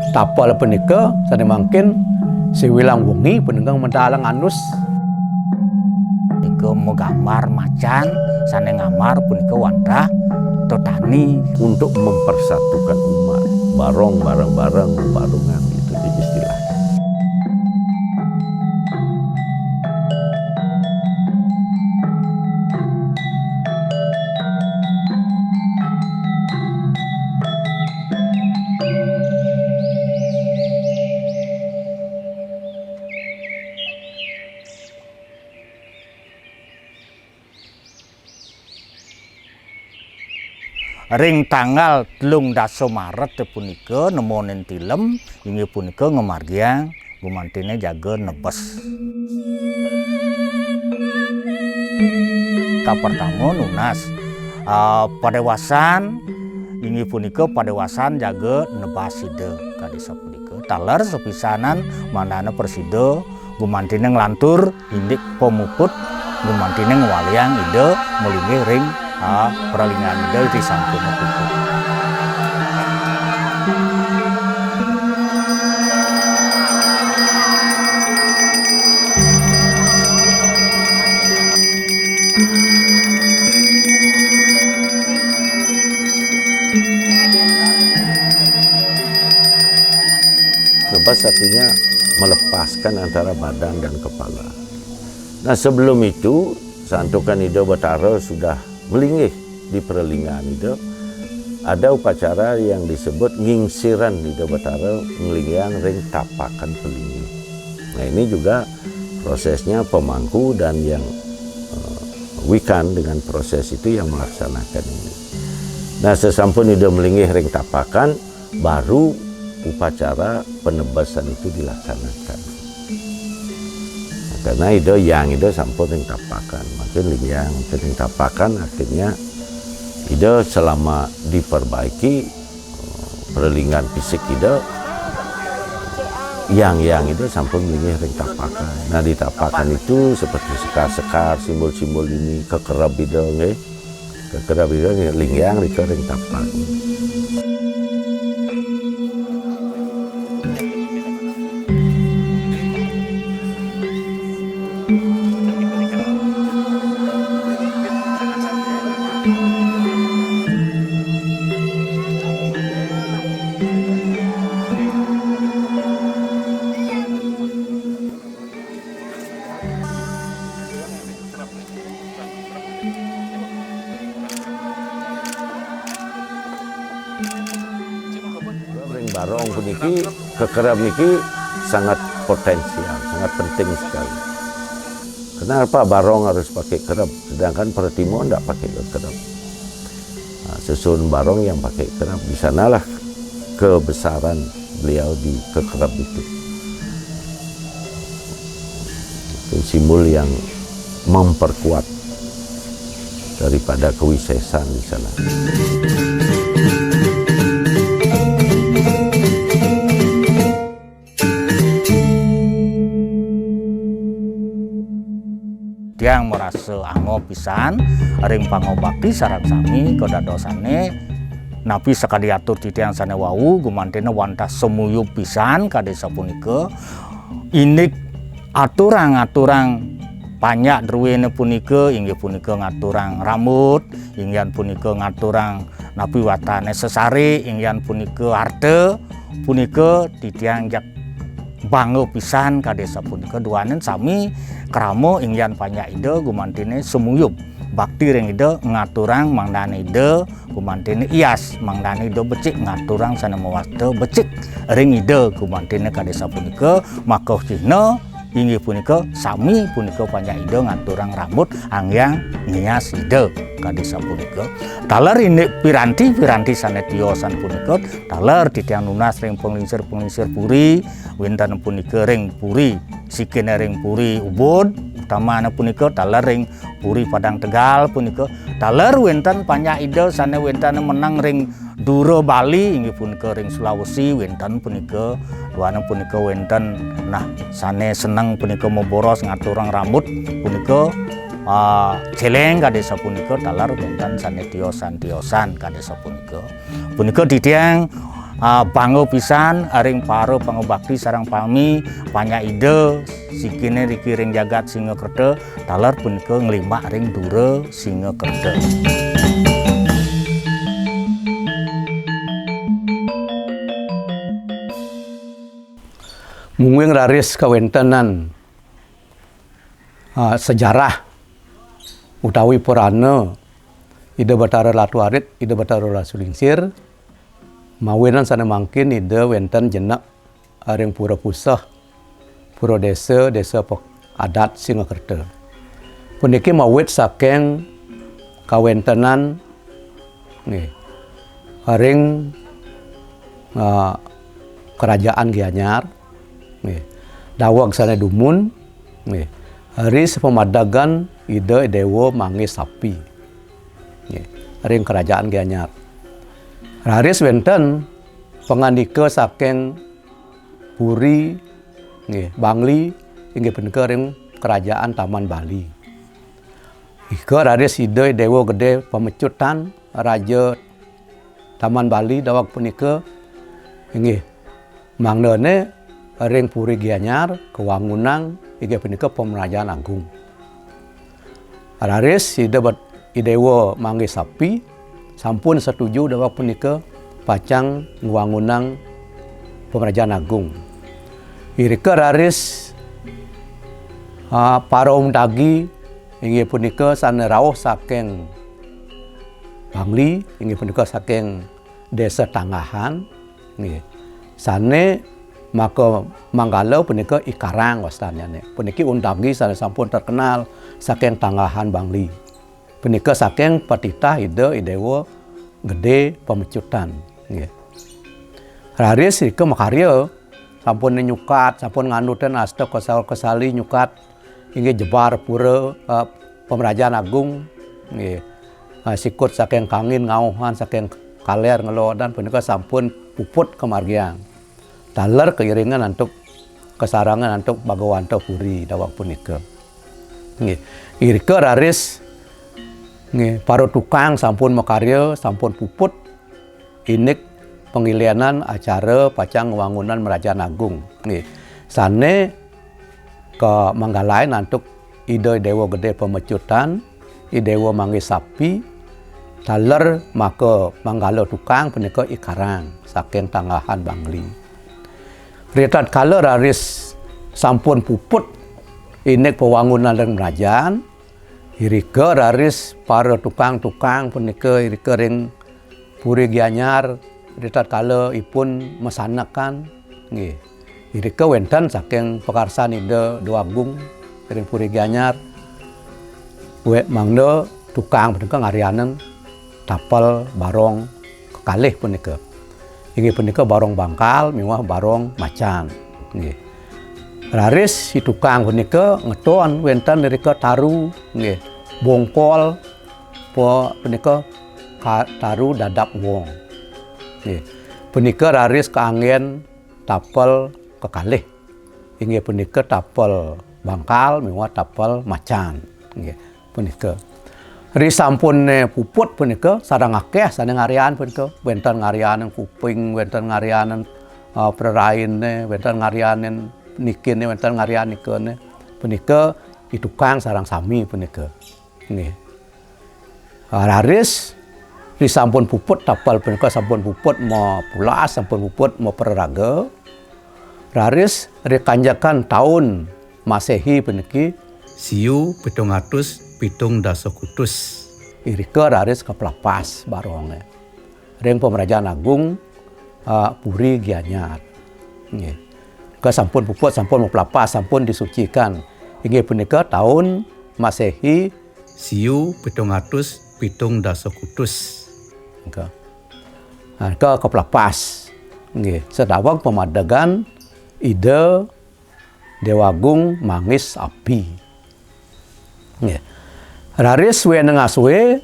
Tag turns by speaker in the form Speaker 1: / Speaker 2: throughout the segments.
Speaker 1: Tapal punika sane mangkin siwilang wengi penenggang mendalang anus
Speaker 2: punika menggambar macan sane ngamar punika wandah totani
Speaker 3: untuk mempersatukan umat, barong bareng-bareng barungan itu istilah.
Speaker 2: ring tanggal 13 Maret punika nemonen tilem inggih punika ngemargiang gumantine jaga nebes. Pertama nunas padewasan inggih punika padewasan jaga nebaside kadesa punika. Taler sepisanan manana persida gumantine nglantur indik pemuput gumantine ngwaliang ide melinggih ring perlingan ide di sampun puput.
Speaker 3: Nebas artinya melepaskan antara badan dan kepala. Nah sebelum itu santukan Ido Batara sudah melinggih di perlingan Ido. Ada upacara yang disebut ngingsiran Ido Batara ngelinggiang ring tapakan pelinggih. Nah ini juga prosesnya pemangku dan yang wikan dengan proses itu yang melaksanakan ini. Nah sesampun Ido melinggih ring tapakan baru upacara penebasan itu dilaksanakan. Nah, karena Ido sampun ring tapakan, makin lingyang ring tapakan akhirnya Ido selama diperbaiki perlingan fisik Ido yang Ido sampun linggih ring tapakan. Nah di tapakan itu seperti sekar-sekar simbol-simbol ini kekerab Ido nggih. Kekerab Ido lingyang ring tapakan. Barong puniki kekerab niki sangat potensial, sangat penting sekali. Kenapa barong harus pakai kerab, sedangkan Pertimo tidak pakai kerab? Nah, susun barong yang pakai kerab, di sanalah kebesaran beliau di kekerab itu. Itu simbol yang memperkuat daripada kewisesan di sana.
Speaker 2: Yang merasa ango pisan ring pangobakti sareng sami kedadosane napi sakadiatur titiang sane wau gumantene wantah semuyup pisan kadesa punika inik aturang-aturang panyak druwene punika inggih punika ngaturang rambut inggian punika ngaturang napi watane sesari inggian punika arte punika titiang jak bangga pisan kadesa punika duanen sami kramo inggian panyak ide gumantine semuyup bakti ring ide ngaturang mangdane ide gumantine ias mangdane ide becik ngaturang sana mewasta becik ring ide gumantine kadesa punika makoh cihna inggih punika sami punika panjang ide ngaturang rambut anggyang ngias ide kadi sapunika. Taler ini piranti sanetiosan punika taler titiang nunas ring penglingsir puri winten punika ring puri sikene ring puri Ubud utamana punika taler ring puri Padang Tegal punika taler winten panjang ide sane winten menang ring Duro Bali inggih punika ring Sulawesi winten punika duana punika winten nah sane seneng punika moboros ngaturang rambut punika celeng kadesa punika talar winten sane tiosan kadesa punika ditiang bango pisan aring paro pangobakti sareng pami panya ide sikine riki ring jagat Singakerta talar punika nglimak ring Dura Singakerta.
Speaker 1: Mungguing raris kawentenan sejarah utawi purana ide Bathara Ratu Arit ide Bathara Ratu Lingsir mawinan sana mangkin ide wenten jenak aring pura pusah pura desa adat Singakerta. Puniki mawit saking kawentenan nggih aring kerajaan Gianyar nggih dawag sana dumun nggih hari sepemadagan ide dewa manggih sapi nggih ring kerajaan Gianyar. Raris wenten pangandika saking puri nggih Bangli inggih punika ring kerajaan Taman Bali. Ika raris ide dewa gede pemecutan raja Taman Bali dawag punika inggih mangnene ring puri Gianyar kewangunan inggih punika Pemerajaan Agung. Raris idewa manggih sapi sampun setuju dawag punika pacang ngwangunang Pemerajaan Agung. Irika raris parom dagi inggih punika sane rawuh saking Bangli inggih punika saking desa Tanggahan nggih sane maka Manggala punika Ikarang wastanyane. Puniki undagi sane sampun terkenal saking Tanggahan Bangli. Punika saking patitah idewa gede pemecutan nggih. Raris ika makarya sampun nyukat sampun nganuten asta kesali nyukat inggih jebar pura Pemerajaan Agung nggih. Sikut saking kangin ngauhan saking kaler ngelodan punika sampun puput kemargian. Taler keiringan antuk kesarangan antuk Bagawanto Puri dawag punika. Nggih. Irika raris nggih para tukang sampun makarya sampun puput inik pengilianan acara pacang wangunan Merajaan Agung. Nggih. Sane ke Manggalain antuk ide dewa gede pemecutan, idewa manggih sapi, taler maka Manggala tukang punika Ikarang saking Tanggahan Bangli. Ritat kala raris sampun puput inek pewangunan dan kerajaan, irika raris para tukang-tukang punika irika ring puri Gianyar ritat kala ipun mesanakan nggih. Irika wenten saking pekarsan ide Dua Agung ring puri Gianyar. Mangda tukang punika ngarianen tapel barong kekalih punika. Inggih punika barong bangkal miwah barong macan nggih. Raris si tukang punika ngeton wenten nirika taru nggih. Bongkol punika taru dadap wong. Nggih. Punika raris kaanggen tapel kekalih. Inggih punika tapel bangkal miwah tapel macan nggih punika. Ri sampun puput punika sareng akeh sane ngarian punika wenten ngarianen kuping wenten ngarianen preraine wenten ngarianen nikine wenten ngarian nikene punika itukang sareng sami punika nggih. Raris ri sampun puput tapal punika sampun puput mo pulas sampun puput mo peraraga. Raris ri kanjakan taun Masehi puniki siu 770 irika raris kepelapas baronge ring Pemerajaan Agung Puri Gianyar nggih. ke sampun puput, sampun mempelapas, sampun disucikan. Inggih punika tahun Masehi Siu 770 ke kepelapas. Nggih, sedawang pemadegan ide Dewa Agung Mangis Api. Nggih. Raris weneng aswe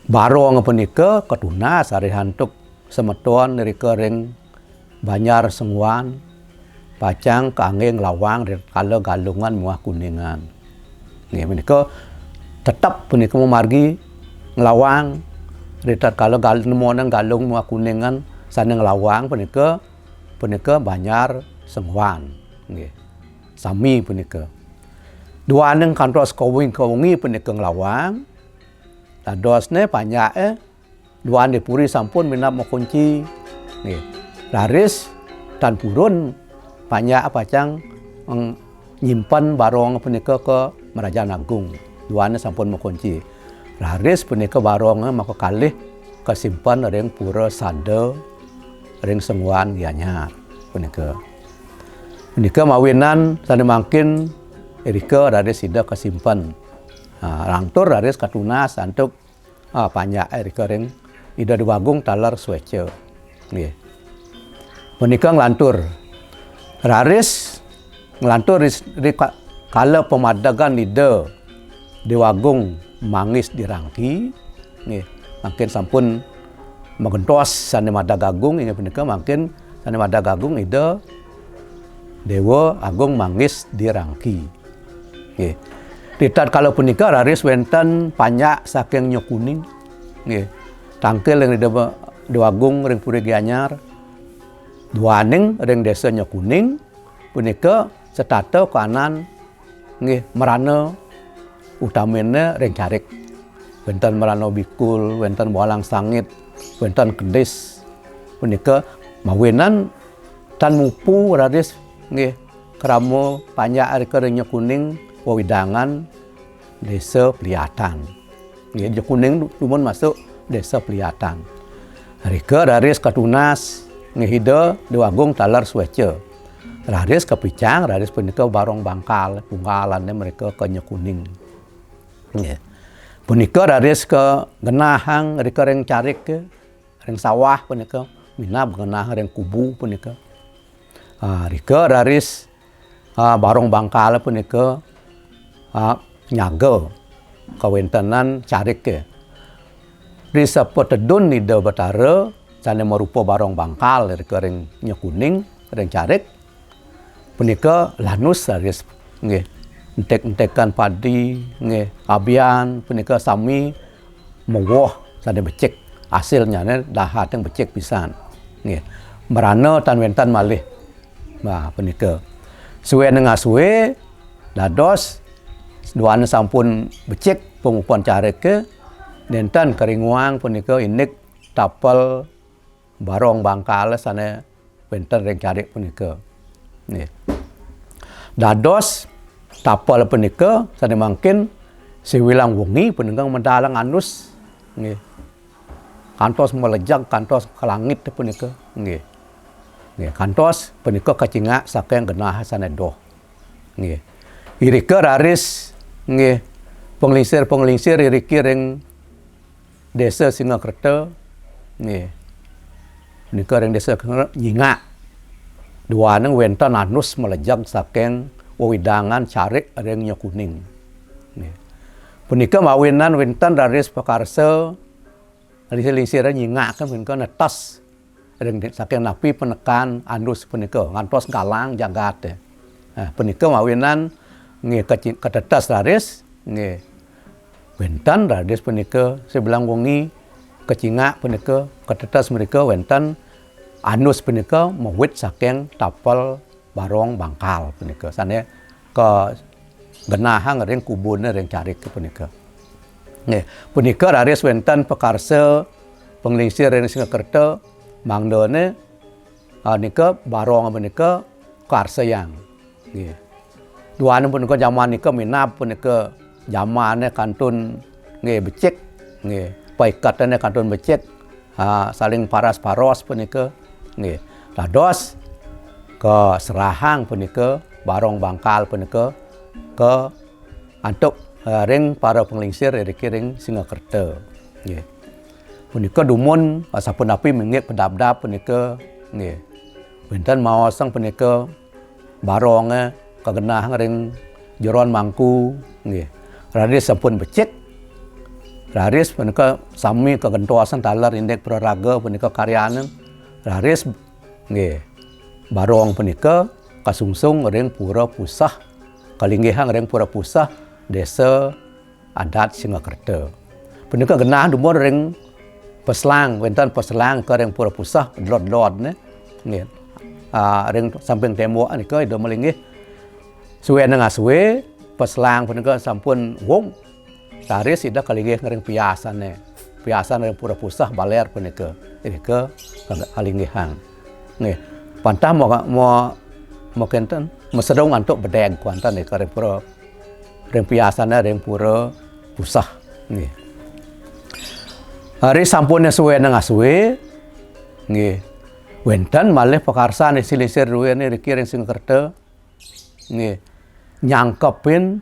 Speaker 1: barong punika ketunas ari hantuk semeton nirika ring Banyar Sengwan pacang kangge lawang kala galungan muah kuningan. Nggih menika tetap punika memargi ngelawang ritat kala galungan galung muah kuningan sane ngelawang punika Banyar Sengwan. Nggih. Sami punika. Duaneng kantos kawing-kawingi punika ngelawang. Dadosne panyake duan dipuri sampun minap makunci. Nggih. Laris dan purun banyak pacang nyimpan barong punika ke Merajaan Agung. Duane sampun makunci. Laris punika barong maka kalih kesimpan ring pura Sade ring Sengwan Gianyar punika. Punika mawinan sane mangkin irika raris sida kesimpan. Rangtur raris katunas antuk banyak irika ring Ida Dewa Agung taler Swece. Nggih. Punika nglantur. Raris nglantur kala pemadagan ide Dewa Agung Mangis dirangki. Nggih, makin sampun magentos sane Madag Agung inggih punika makin sane Madag Agung ide Dewa Agung Mangis dirangki. Nggih. Ritat kala punika raris wenten panyak saking Nyokuning. Nggih. Tangkel ring Dewa Agung ring Puri Gianyar. Duaning ring desa Nyokuning punika setata kanan nggih merana utamane ring Carik. Wenten merana Bikul, wenten Walang Sangit, wenten Kendis. Punika mawinan tan mupu raris nggih kramo panyak ring Nyokuning wewidangan desa Pliatan. Nggih Nyokuning lumun masuk desa Pliatan. Rika raris katunas ngehida Dewa Agung taler Swece. Raris kepicang, raris punika barong bangkal, punggalannya mereka ke Nyokuning. Nggih. Punika raris ke genahang rika ring Carik ring sawah punika minab genah ring kubu punika. Rika raris barong bangkal punika nyaga kawentenan Carik ke. Risa petedun Ida Batara sane marupa barong bangkal rika ring Nyokuning ring Carik. Punika lanus raris nggih entek-entekan padi nggih abian punika sami mewoh sane becik hasilnya dahat yang becik pisan nggih merana tan wentan malih. Nah punika suwe nengah suwe dados duane sampun becik pengupuan Carik ke dentan keringuang punika inik tapel barong bangkal sane wenten ring Carik punika. Nggih. Dados tapel punika sane mangkin siwilang wengi punika mendalang anus nggih. Kantos melejang kantos ke langit punika nggih. Nggih, kantos punika kacingak saking genah sane doh. Nggih. Irika raris nggih penglingsir iriki ring desa Singakerta nggih. Punika ring desa nyingak duaneng wenten anus melejang saking wewidangan Carik ring Nyokuning. Nggih. Punika mawinan wenten raris pakarsa lingsir nyingak kan punika netes ring saking napi penekan anus punika ngantos galang jagat. Punika mawinan nggih ketetes raris nggih wenten raris punika sebelang wengi kecingak punika ketetes mereka wenten anus punika mewit saking tapel barong bangkal punika sane ke genahang ring kubune ring Carik punika. Nggih, punika raris wenten pakarsa penglingsir ring Singakerta mangdone nika barong punika karsayang. Nggih. Duane punika jaman nika minap punika jamane kantun nggih becik nggih paikatane kantun becik saling paras-paros punika nggih. Dados ke Serahang punika barong bangkal punika ke antuk ring para penglingsir iriki ring Singakerta. Nggih. Punika dumun sampun api mengik pedap-dap punika nggih. Wonten maoseng punika baronge kagenah ring jeron Mangku nggih. Raris sampun becik. Raris punika sami kagentoasan taler indek praraga punika karyanen. Raris nggih. Barong punika kasungsung ring pura pusah kalinggihan ring pura pusah desa adat Singakerta. Punika genah dumun ring Peslang, wonten Peslang ke ring pura pusah dlot-dlot nggih. Ring samping tembok nika ida melinggih suwe nengah suwe Peslang punika sampun wong saris ida kalinggih ring piasan ring pura pusah baler punika irika kalinggihan nggih. Pantah mau kenten mesedong antuk bedeng kuantan nika ring pura ring piasan ring pura pusah nggih. Hari sampune suwe nengah suwe nggih. Wonten malih pakarsan silisir ruwene riki ring Singakerta nggih. Nyangkepin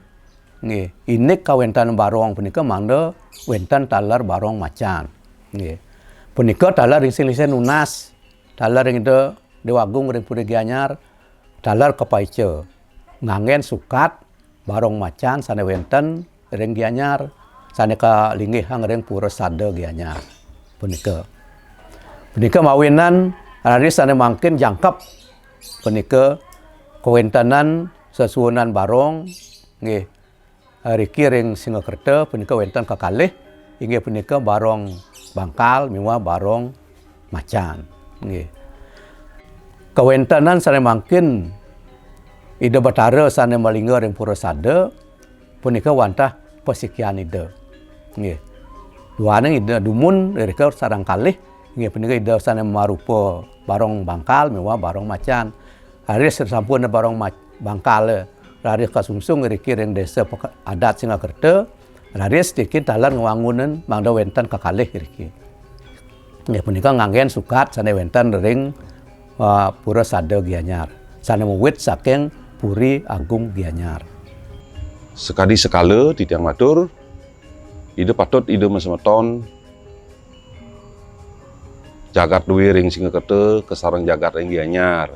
Speaker 1: nggih inik kawentan barong punika mangda wonten taler barong macan nggih. Punika taler ring silisir nunas, taler ring Dewagung ring Puri Gianyar, taler Kepaice. Ngangen sukat barong macan sane wonten ring Gianyar, sane kalinggihang ring Pura Sade Gianyar. Punika mawinan raris sane mangkin jangkep punika kawentanan sesuwunan barong nggih. Riki ring Singakerta punika wonten kakalih inggih punika barong bangkal miwa barong macan nggih. Kawentanan sane mangkin ida Batara sane malingga ring Pura Sade punika wantah pasikian ida nggih. Duane ida dumun rika sareng kalih nggih punika ida sane marupa barong bangkal miwa barong macan. Haris sampun barong bangkal raris kasungsung riki ring desa adat Singakerta. Raris dikit taler ngwangunen mangda wonten kakalih riki. Nggih punika nganggen sukat sane wonten ring Pura Sade Gianyar. Sane muwit saking Puri Agung Gianyar.
Speaker 4: Sekadi sekala titiang matur ide patut ide mesemeton jagat duwe ring Singakerta kesareng jagat ring Gianyar.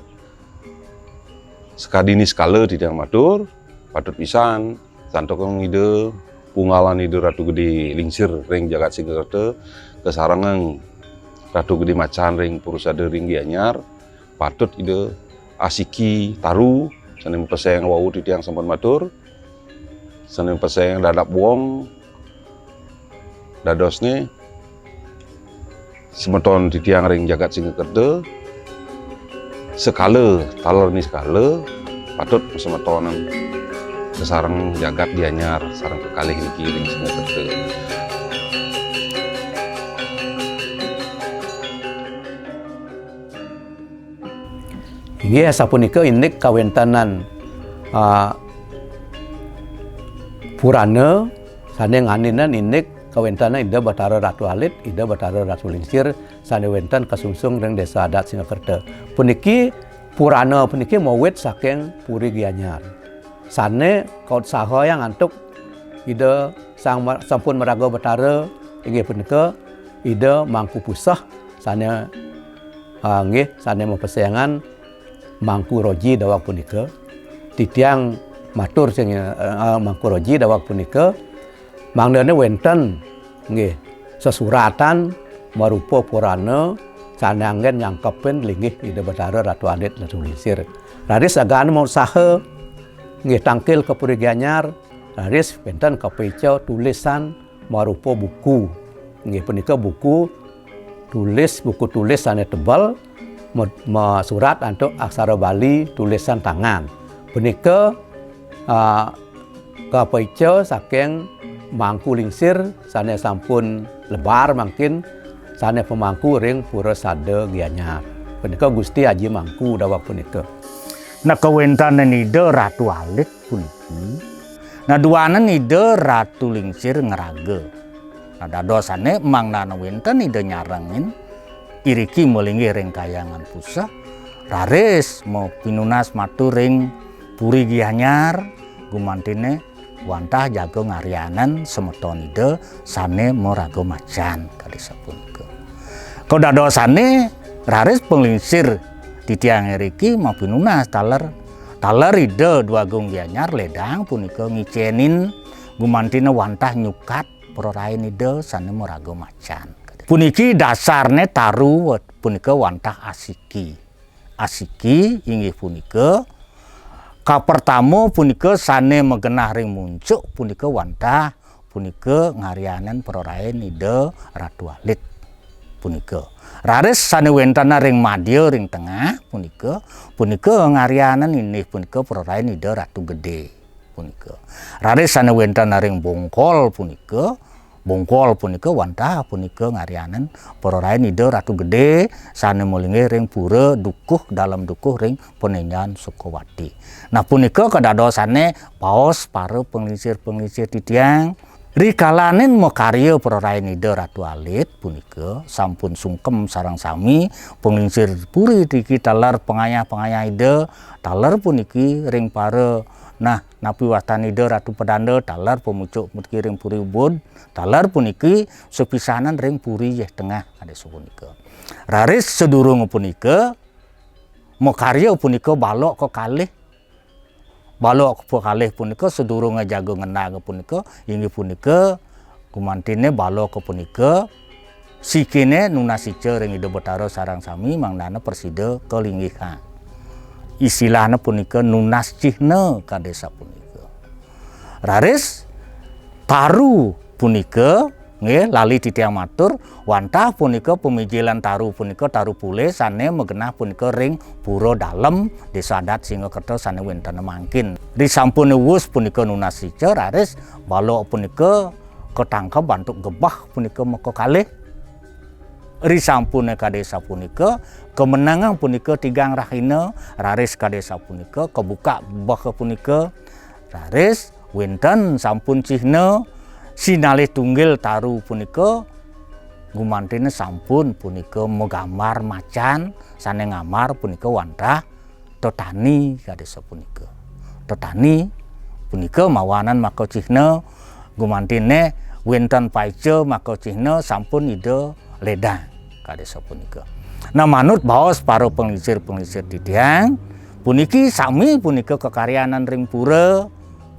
Speaker 4: Sekadi ini sekala titiang matur patut pisan santokong ide pungalan ide Ratu Gede lingsir ring jagat Singakerta kesareng Ratu Gede macan ring Pura Sade ring Gianyar. Patut ide asiki taru saning peseng wau titiang sampun matur saning peseng dadap wong dadosne semeton titiang ring jagat Singakerta sekala taler ni sekala patut semetonan kesareng jagat Gianyar sareng kekalih niki ring Singakerta.
Speaker 1: Inggih sapunika indik kawentanan Purana sane nganinan indik kawentanan ida Batara Ratu Alit, ida Batara Ratu Lingsir sane wonten kasungsung ring desa adat Singakerta. Puniki Purana puniki mawit saking Puri Gianyar. Sane kaut saha yang antuk ida sampun meraga Batara inggih punika ida Mangku Pusah sane nggih sane mapesengan Mangku Roji dawak punika titiang matur sing Mangku Roji dawak punika mangdane wonten nggih sesuratan marupa Purana sane anggen nyangkepen linggih ida Batara Ratu Alit Ratu Lingsir. Raris agaan mau saha nggih tangkil ke Puri Gianyar raris wonten kapaica tulisan marupa buku nggih punika buku tulis sane tebal surat untuk aksara Bali tulisan tangan. Punika kapaica saking Mangku Lingsir sane sampun lebar mangkin sane pemangku ring Pura Sade Gianyar. Punika Gusti Haji Mangku dawak punika.
Speaker 2: Nah kawentanan ide Ratu Alit puniki. Nah duanen ide Ratu Lingsir ngeraga. Nah dadosane mangna wenten ide nyarengin iriki melinggih ring Kayangan Pusah raris mau pinunas matur ring Puri Gianyar gumantine wantah jago ngarianan semetonide sane morago macan kadesa punika. Kodadosane raris penglingsir di tiang eriki mau pinunas taler ide dua agung Gianyar ledang punika ngicenin gumantine wantah nyukat perorain ide sane morago macan. Puniki dasarne taru punika wantah asiki. Asiki inggih punika kapertamo punika sane megenah ring muncuk punika wantah punika ngarianan perorain ide Ratu Alit punika. Raris sane wentana ring madya ring tengah punika ngarianan ini punika perorain ide Ratu Gede punika. Raris sane wentana ring bongkol punika wantah punika ngarianan perorain ide Ratu Gede sane mulinge ring pura dukuh dalam dukuh ring Penenyan Sukowati. Nah punika kadadosane paos para penglingsir titiang rikalanen makarya perorain ide Ratu Alit punika sampun sungkem sareng sami penglingsir puri diki taler pengayah ide taler puniki ring para napi wastani ide Ratu Pedanda taler pemucuk puniki ring Puri Ubud taler puniki sepisanan ring Puri Yeh Tengah kadesa punika. Raris sedurung punika makarya punika balok kekalih punika sedurung jago ngenang punika inggih punika gumantine balok punika sikine nunasice ring ide Betara sareng sami mangdana persida kelinggihan. Istilahna punika nunas cihna kadesa punika. Raris taru punika nggih lali titiang matur wantah punika pemijilan taru punika taru pule sane megenah punika ring pura dalem desa adat Singakerta sane wentana mangkin. Risampune wus punika nunasice raris balok punika ketangkep bantuk gebah punika meka kalih. Risampune kadesa punika kemenangan punika tigang rahina raris kadesa punika kebuka bah punika raris wenten sampun cihna sinalih tunggil taru punika gumantine sampun punika megambar macan sane ngamar punika wantah Totani kadesa punika. Totani punika mawanan maka cihna gumantine wenten paice maka cihna sampun ide ledang kadesa punika. Nah manut baos para penglingsir titiang puniki sami punika kekaryanan ring pura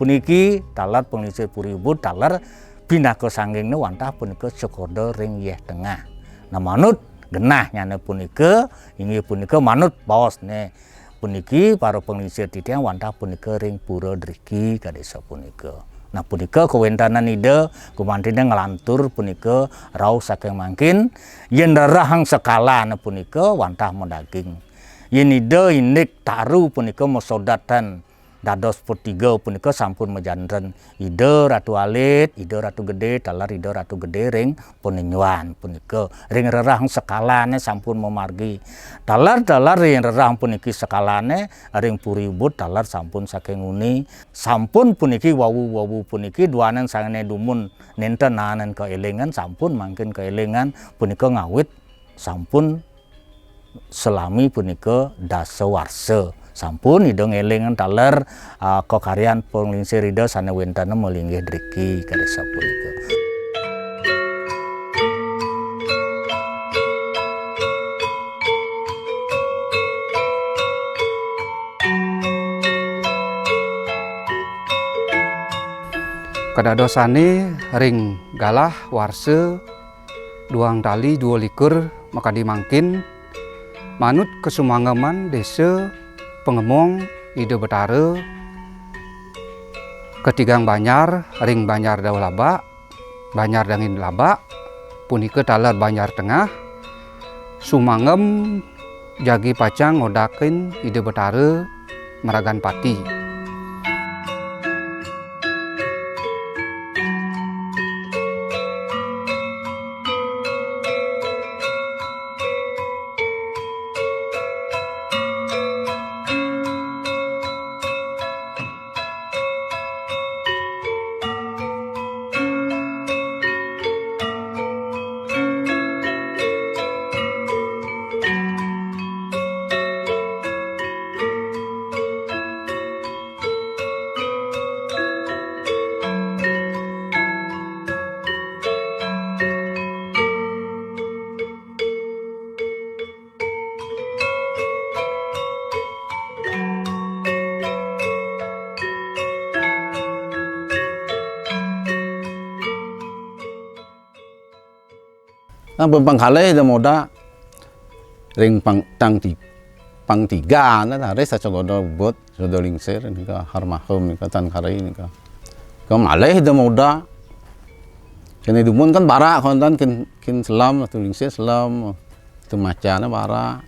Speaker 2: puniki taler penglingsir Puri Ubud taler pinaka sanggengna wantah punika Cokodo ring Yeh Tengah. Nah manut genah nyane punika inggih punika manut baosne puniki para penglingsir titiang wantah punika ring pura Driki kadesa punika. Nah punika kewentanan ide gumantine ngelantur punika rauh saking mangkin yen darahang sekala punika wantah mendaging. Yen ide inik taru punika mesodatan dados petiga punika sampun mejandren ide Ratu Alit, ide Ratu Gede, taler ide Ratu Gede ring Penenyuan punika ring rerahang sekalane sampun memargi. Taler ring rerahang puniki sekalane ring Puri Ubud taler sampun saking uni sampun puniki wawu puniki duanen sangene dumun nenten nanen keelingan sampun mangkin keelingan punika ngawit sampun selami punika dasawarsa. Sampun ide ngelingan taler kekaryan penglingsir ide sane wentana melinggih Driki kadesa punika.
Speaker 5: Kadadosane ring galah warse duang tali 22 maka dimangkin manut kesumangeman desa pengemong ide Betara ketigang Banyar ring Banyar Dawa Laba Banyar Dangin Laba punika taler Banyar Tengah sumangem jagi pacang ngodakin ide Betara Meragan Pati.
Speaker 6: pangkalih da moda ring pang tiga na tare sa cogodo bot sodo lingsir nika harmahum nika tan kari nika malih da moda kene dumun kan bara kontan kin selam tu lingsir selam tu macana bara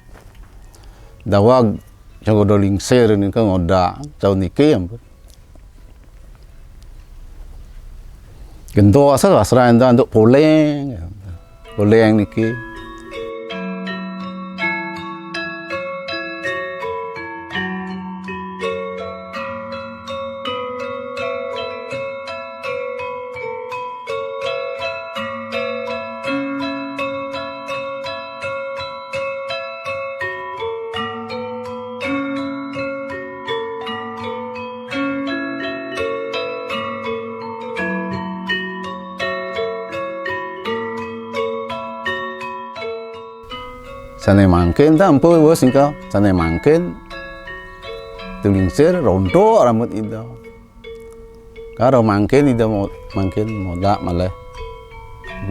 Speaker 6: dawag cogodo lingsir nika ngoda cau niki ampun gento asal asra enda untuk poleng niki sanai mangkin tak ampu bos ingkau sanai mangkin tulingsir rontok rambut itu kalau mangkin itu mangkin moda malah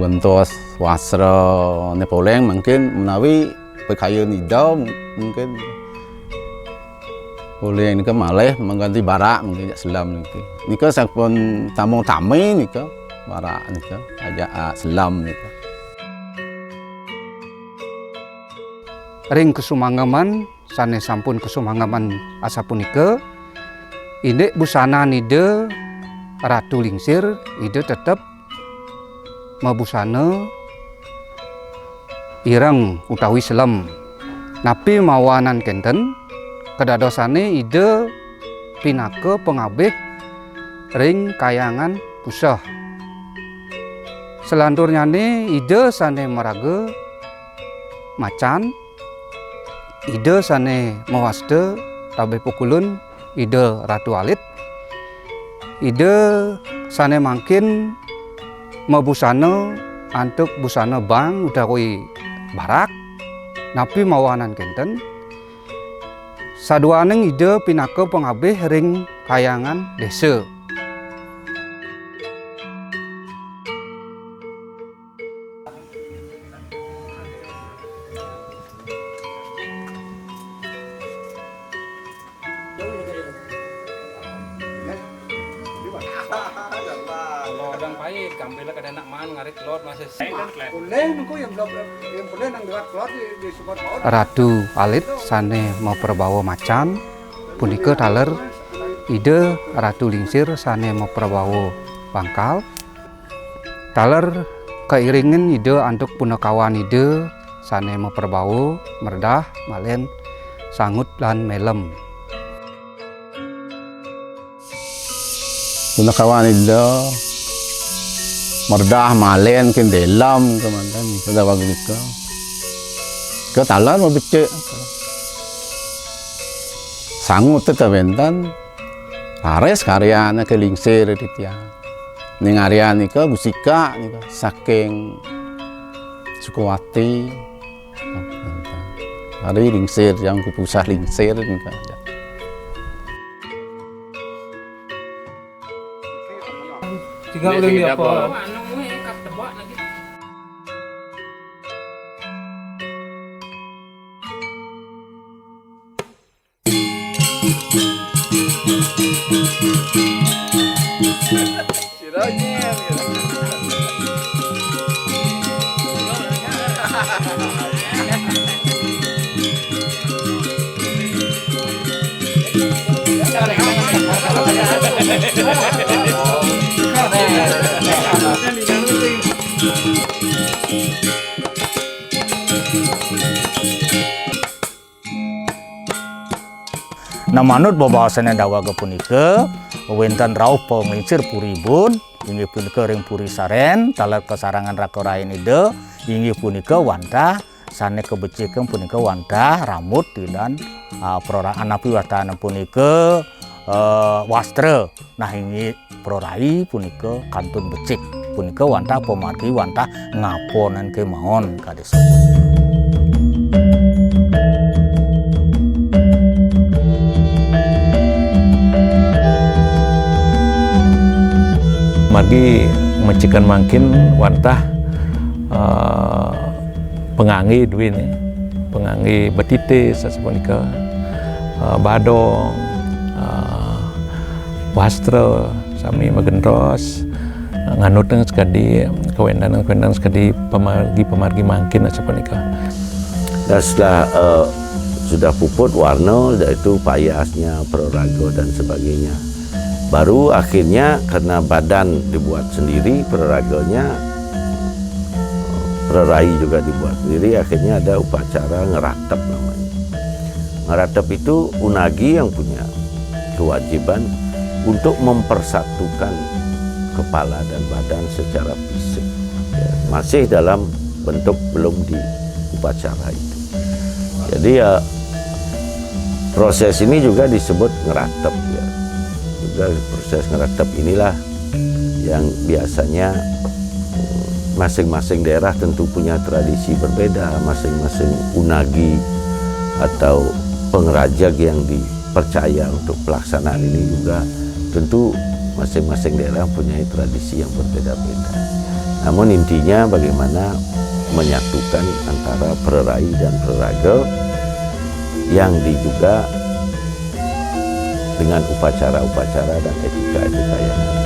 Speaker 6: bentos wasra nepoleng mungkin menawi pekayun itu mungkin boleh ini ke malah mengganti barak mungkin selam ini ke sakpon tamu ini ke barak ini ke aja selam ini ke
Speaker 5: ring kesumangaman sane sampun kesumangaman asapunika ide busana nide Ratu Lingsir ide tetap mabusana ireng utawi selam napi mawanan kenten kedadosane ide pinake pengabeh ring kayangan pusah selanturnya ide sane meraga macan ide sane mawasde tabeh pukulun ide Ratu Alit ide sane mangkin mabusana antuk busana bang utawi barak napi mawanan kenten saduaneng ide pinake pengabeh ring kayangan desa Ratu Alit sane mau perbawa macan punika taler ide Ratu Lingsir sane mau perbawa bangkal taler keiringan ide antuk punakawan ide sane mau perbawa merdah malen sangut lan melem
Speaker 6: punakawan ide merdah malen kin delam kemantan sudah bagus ke talan mau becek sangut tetawentan ares karyana ke lingsir ditia ning area nika busika nika saking Sukawati hari lingsir yang kupusah lingsir nika
Speaker 7: tinggal lagi apa
Speaker 2: Nah manut babasane dawaga punika wenten rauh penglingsir puribun inggih punika ring puri saren taler kesarangan rakorain ide inggih punika wantah sane kebeciken punika wantah ramut dan peroraan api watana punika wastra nah inggih prorai punika kantun becik punika wantah pemargi wantah ngaponan kemawon kadesa
Speaker 3: margi mecikan mangkin wantah
Speaker 8: pengangi duit nih, pengangi betitis sapunika, badong, wastra, sami magendros, nganut dengan sekadi kewendanan sekadi pemargi mangkin sapunika.
Speaker 3: Dan setelah sudah puput warna, yaitu payasnya, praraga dan sebagainya. Baru akhirnya karena badan dibuat sendiri, praraganya, prerai juga dibuat sendiri, akhirnya ada upacara ngeratep namanya. Ngeratep itu unagi yang punya kewajiban untuk mempersatukan kepala dan badan secara fisik. Ya, masih dalam bentuk belum di upacara itu. Jadi ya proses ini juga disebut ngeratep ya. Juga proses ngeratep inilah yang biasanya masing-masing daerah tentu punya tradisi berbeda, masing-masing unagi atau pengerajak yang dipercaya untuk pelaksanaan ini juga tentu masing-masing daerah punya tradisi yang berbeda-beda. Namun intinya bagaimana menyatukan antara prerai dan praraga yang juga dengan upacara-upacara dan etika-etika yang ada.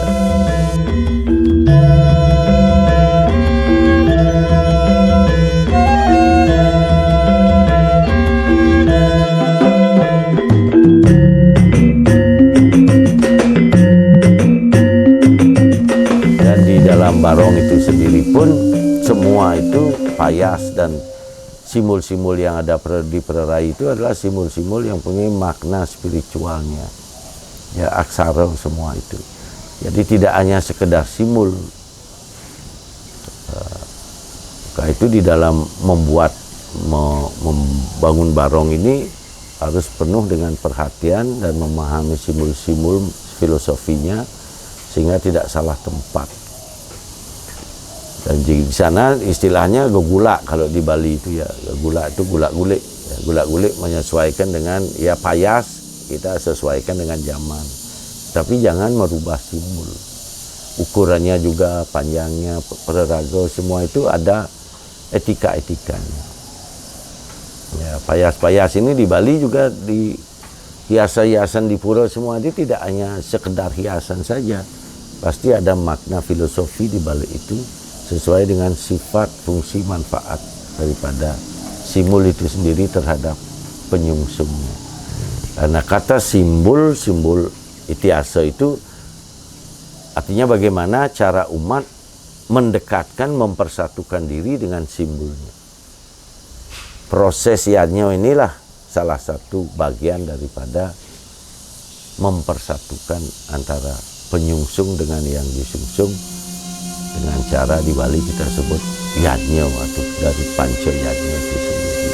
Speaker 3: Dan di dalam barong itu sendiri pun semua itu payas dan simbol-simbol yang ada di prerai itu adalah simbol-simbol yang punya makna spiritualnya. Ya, aksara semua itu. Jadi tidak hanya sekedar simbol. Itu di dalam membangun barong ini harus penuh dengan perhatian dan memahami simbol-simbol filosofinya sehingga tidak salah tempat. Dan di sana istilahnya gugula kalau di Bali itu ya, gula itu gulak-gulik. Ya, gulak-gulik menyesuaikan dengan ya payas, kita sesuaikan dengan zaman. Tapi jangan merubah simbol. Ukurannya juga, panjangnya, praraga semua itu ada etika-etikanya. Ya, payas-payas ini di Bali juga di hiasan-hiasan di pura semua itu tidak hanya sekedar hiasan saja. Pasti ada makna filosofi di balik itu sesuai dengan sifat, fungsi, manfaat daripada simbol itu sendiri terhadap penyungsungnya. Karena kata simbol itiasa itu artinya bagaimana cara umat mendekatkan, mempersatukan diri dengan simbolnya. Proses yanyo inilah salah satu bagian daripada mempersatukan antara penyungsung dengan yang disungsung dengan cara di Bali kita sebut yanyo atau dari panca yanyo itu sendiri.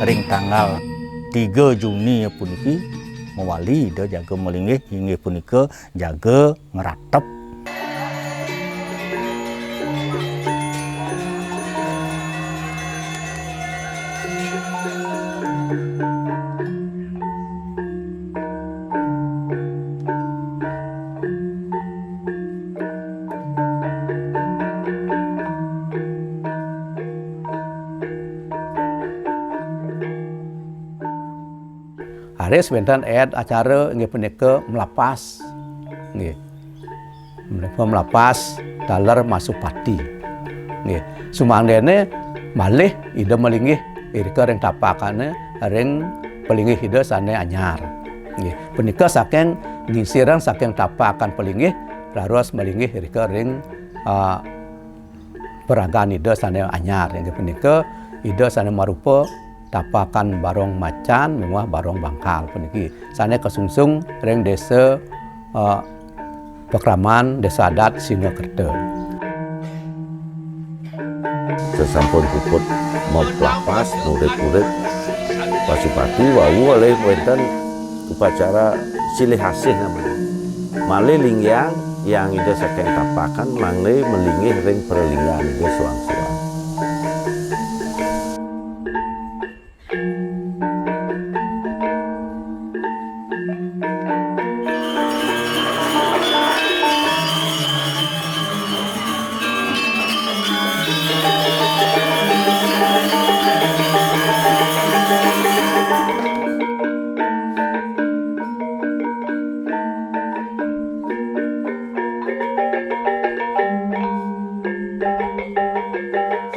Speaker 2: Ring tanggal 3 Juni puniki mewali ida jaga melinggih inggih punika jaga ngeratep
Speaker 1: Hari sebentar acara nggih punika melapas nggih. Mereka melapas dalar masuk pati. Nggih. Sumangdene malih ida melinggih irika ring tapakane ring pelinggih ida sane anyar. Nggih. Punika saking ngisiran saking tapakan pelinggih laros melinggih irika ring peragaan ida sane anyar. Nggih punika ida sane marupa tapakan barong macan memang barong bangkal puniki sane kesungsung ring desa Pekraman Desa Adat Singakerta.
Speaker 3: Sesampun puput mau lapas urip-urip Pasupati wau oleh wonten upacara silih asih namanya. Malih lingyang yang ida saking tapakan mangle melinggih ring perlinggan ida suang-suang.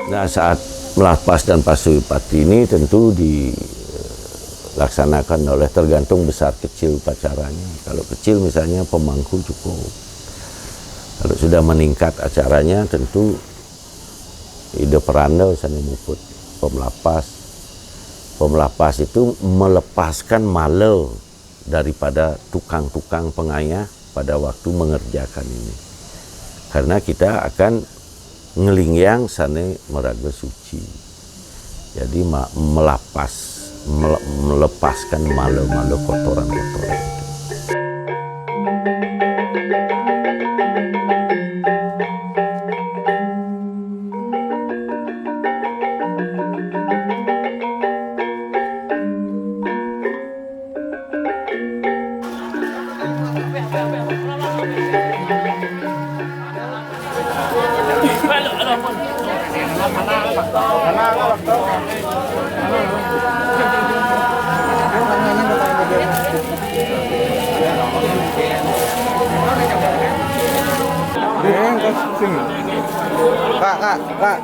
Speaker 3: Nah, saat melapas dan pasupati ini tentu dilaksanakan oleh tergantung besar kecil upacaranya. Kalau kecil misalnya pemangku cukup. Kalau sudah meningkat acaranya tentu ide peranda misalnya muput pemelapas. Pemelapas itu melepaskan malau daripada tukang-tukang pengayah pada waktu mengerjakan ini. Karena kita akan ngelingyang sane meraga suci. Jadi melepaskan malu-malu kotoran-kotoran itu.
Speaker 7: Kak.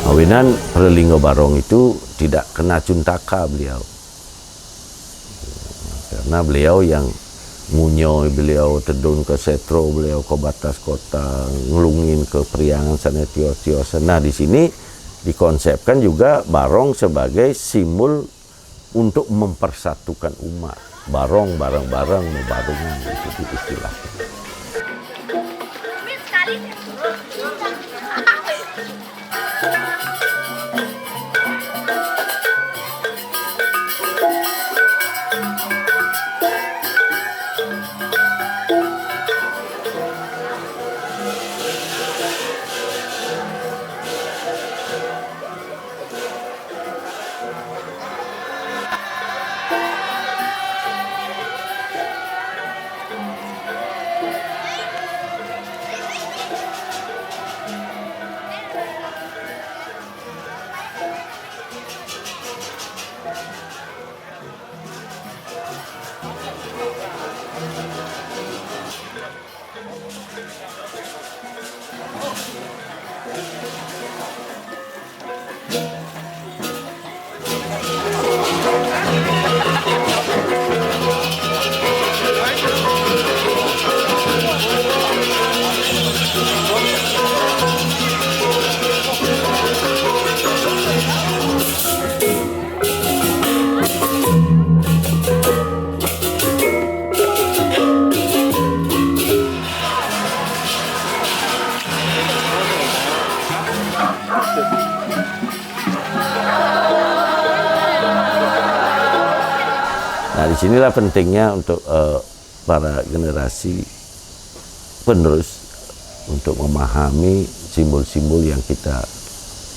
Speaker 3: Awinan Perlinggo Barong itu tidak kena cuntaka beliau. Karena beliau yang Ngunyoy beliau, Tedun ke Setro beliau, ke batas kota, ngelungin ke Priangan sana tio-tio. Nah di sini dikonsepkan juga barong sebagai simbol untuk mempersatukan umat. Barong bareng-bareng barungan itu istilahnya. Nah disinilah pentingnya untuk para generasi penerus untuk memahami simbol-simbol yang kita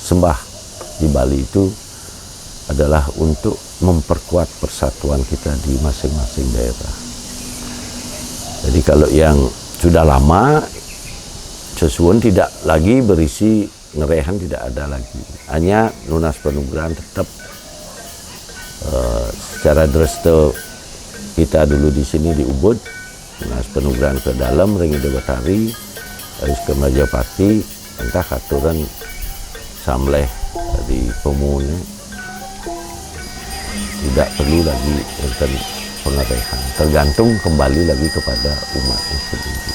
Speaker 3: sembah di Bali itu adalah untuk memperkuat persatuan kita di masing-masing daerah. Jadi kalau yang sudah lama, sesuun tidak lagi berisi ngerehan, tidak ada lagi. Hanya lunas penugaran tetap secara dreste kita dulu di sini di Ubud, lunas penugaran ke dalam, Ring Ida Betari, harus ke Majapahit, entah aturan samleh di pemunya, tidak perlu lagi tentang pengerehan, tergantung kembali lagi kepada umatnya sendiri.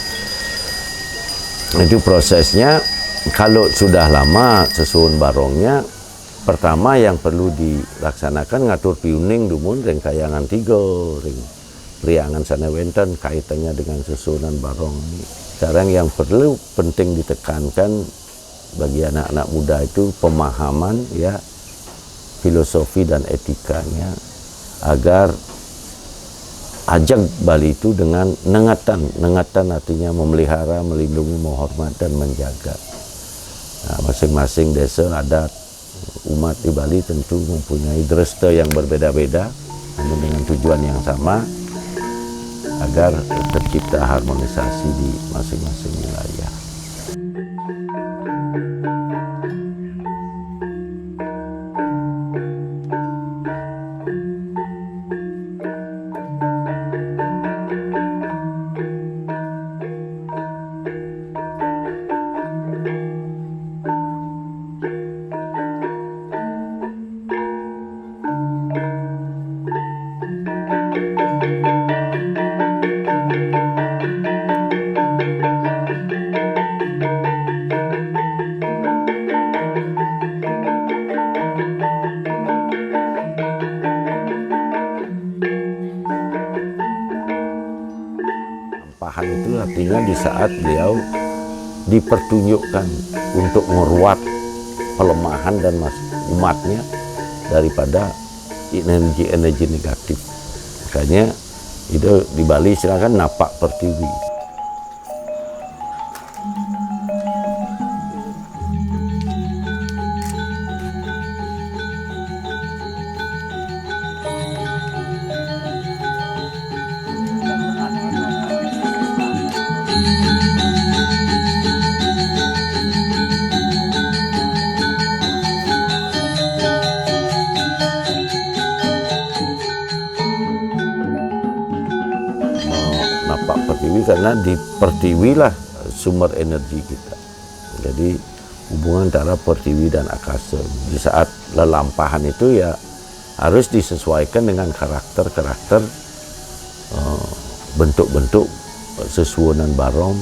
Speaker 3: Itu prosesnya. Kalau sudah lama sesuun barongnya, pertama yang perlu dilaksanakan ngatur piuning dumun ring kayangan 3, ring Priangan sana wenten kaitannya dengan susunan barong ini. Sekarang yang perlu penting ditekankan bagi anak-anak muda itu pemahaman ya, filosofi dan etikanya, agar ajak Bali itu dengan nengatan artinya memelihara, melindungi, menghormat dan menjaga. Nah, masing-masing desa adat umat di Bali tentu mempunyai dreste yang berbeda-beda, namun dengan tujuan yang sama agar tercipta harmonisasi di masing-masing wilayah. Lampahan itu artinya di saat beliau dipertunjukkan untuk meruat pelemahan dan umatnya daripada energi-energi negatif. Makanya itu di Bali silakan napak pertiwi. Napak pertiwi karena di pertiwilah sumber energi kita. Jadi hubungan antara pertiwi dan akasa di saat lelampahan itu ya harus disesuaikan dengan karakter bentuk-bentuk sesuonan barong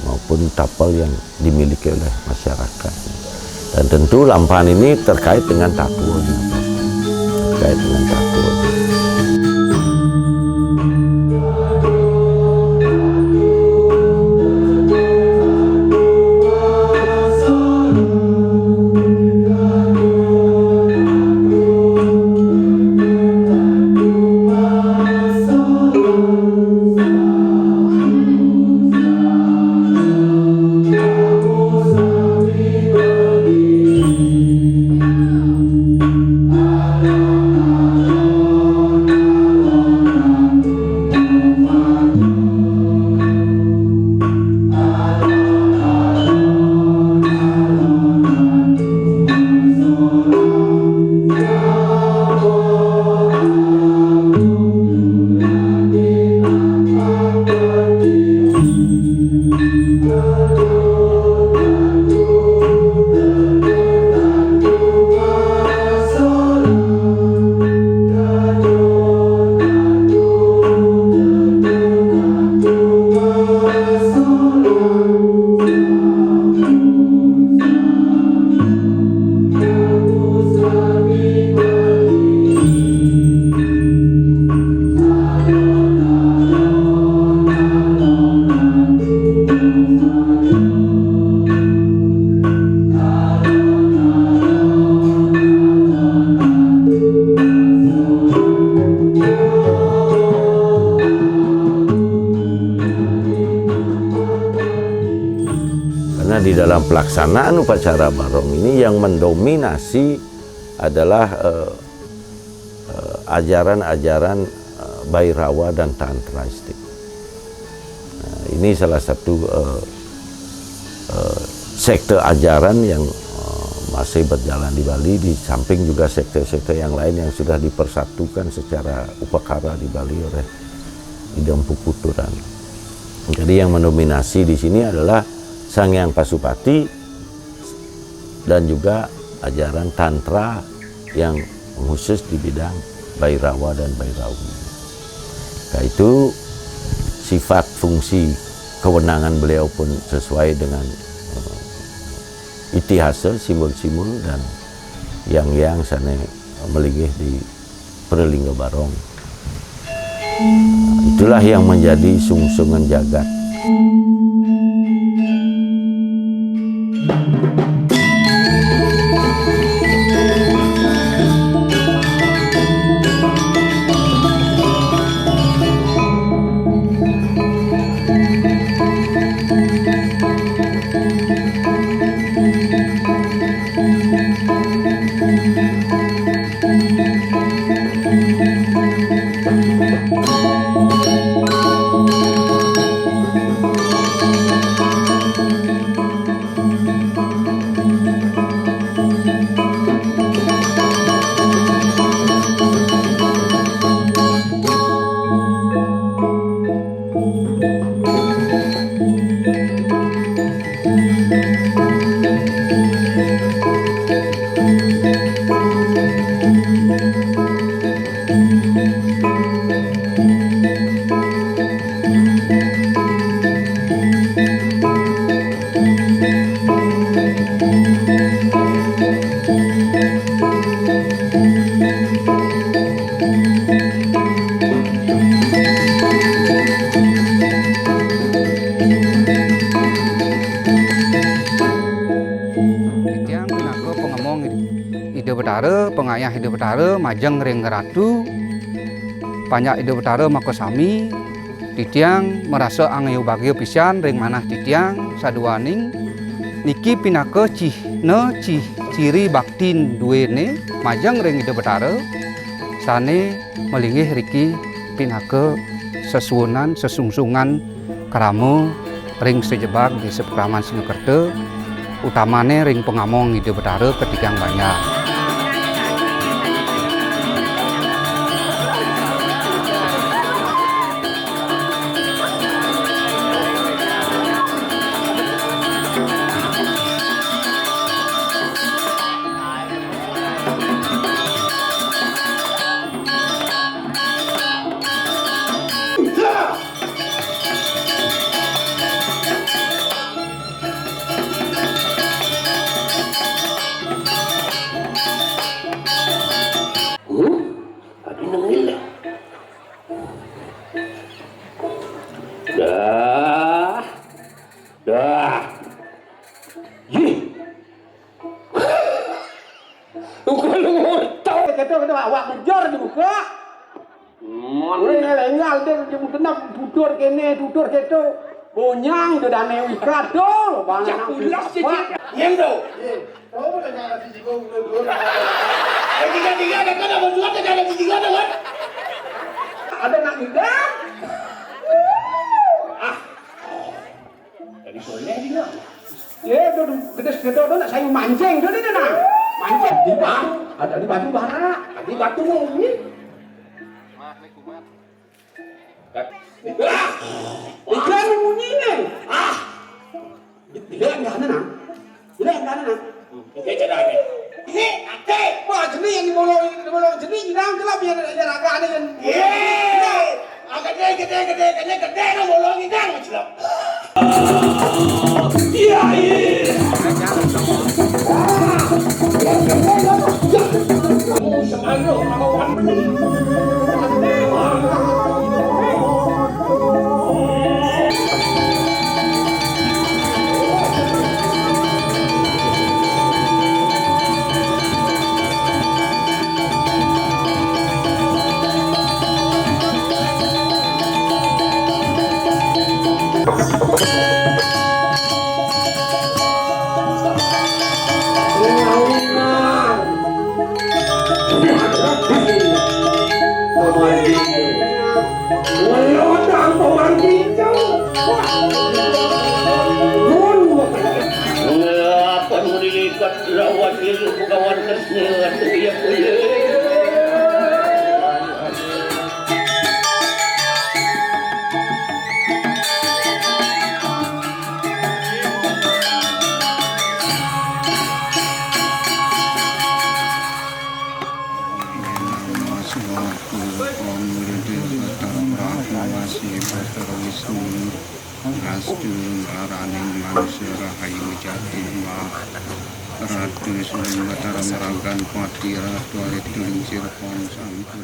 Speaker 3: maupun tapal yang dimiliki oleh masyarakat. Dan tentu lampahan ini terkait dengan takwa, terkait dengan takwa. Di dalam pelaksanaan upacara barong ini yang mendominasi adalah ajaran-ajaran Bhairawa dan Tantraistik. Ini salah satu sekte ajaran yang masih berjalan di Bali, di samping juga sekte-sekte yang lain yang sudah dipersatukan secara upakara di Bali oleh Idam Puputuran. Jadi yang mendominasi di sini adalah Sanghyang Pasupati dan juga ajaran Tantra yang khusus di bidang Bhairawa dan Bhairawi. Nah, itu sifat fungsi kewenangan beliau pun sesuai dengan itihasa, simbol-simbol dan yang sana melinggih di Perlingga Barong. Itulah yang menjadi sungsungan jagat.
Speaker 5: Pengayah Hidup Betara majeng ring ratu panyak Hidup Betara makosami titiang merasa angayu bagio pisan ring manah titiang saduaning niki pinaka cihna ciri baktin duene majeng ring Hidup Betara sane melinggih riki pinaka sesuunan sesungsungan krama ring sejebak di Sepekraman Singkerta utamane ring pengamong Hidup Betara ketigang banyak.
Speaker 9: Alhamdulillah. Dah. Ih. Kalau mau tahu kata awak kejar juga. Mana lengal dia kena tutur kene tutur keto. Bonyang do dane wikat do bang nang pulas sikit. Yang do. Oh dah nyala sisi kau dulu. Tiga ada kan apa suat ada tiga ada kan. Ada nak hidup. Jadi boleh juga. Ya do kedes do nak saya mancing do ni nak. Mancing di bawah. Ada di batu bara. Di batu ini. Ikan bunyi ni. Ikan mana nak? Ikan mana nak? Ikan cedera ni. Ini ate. Wah jenis yang dibolong jenis jiran kelap yang ada agak ada yang. Agak gede nak bolong ikan macam. Iya. Semalu kawan.
Speaker 5: Ratu Sulung Batara Meragan Kuatira Tualit Tuling Sirpon Sampai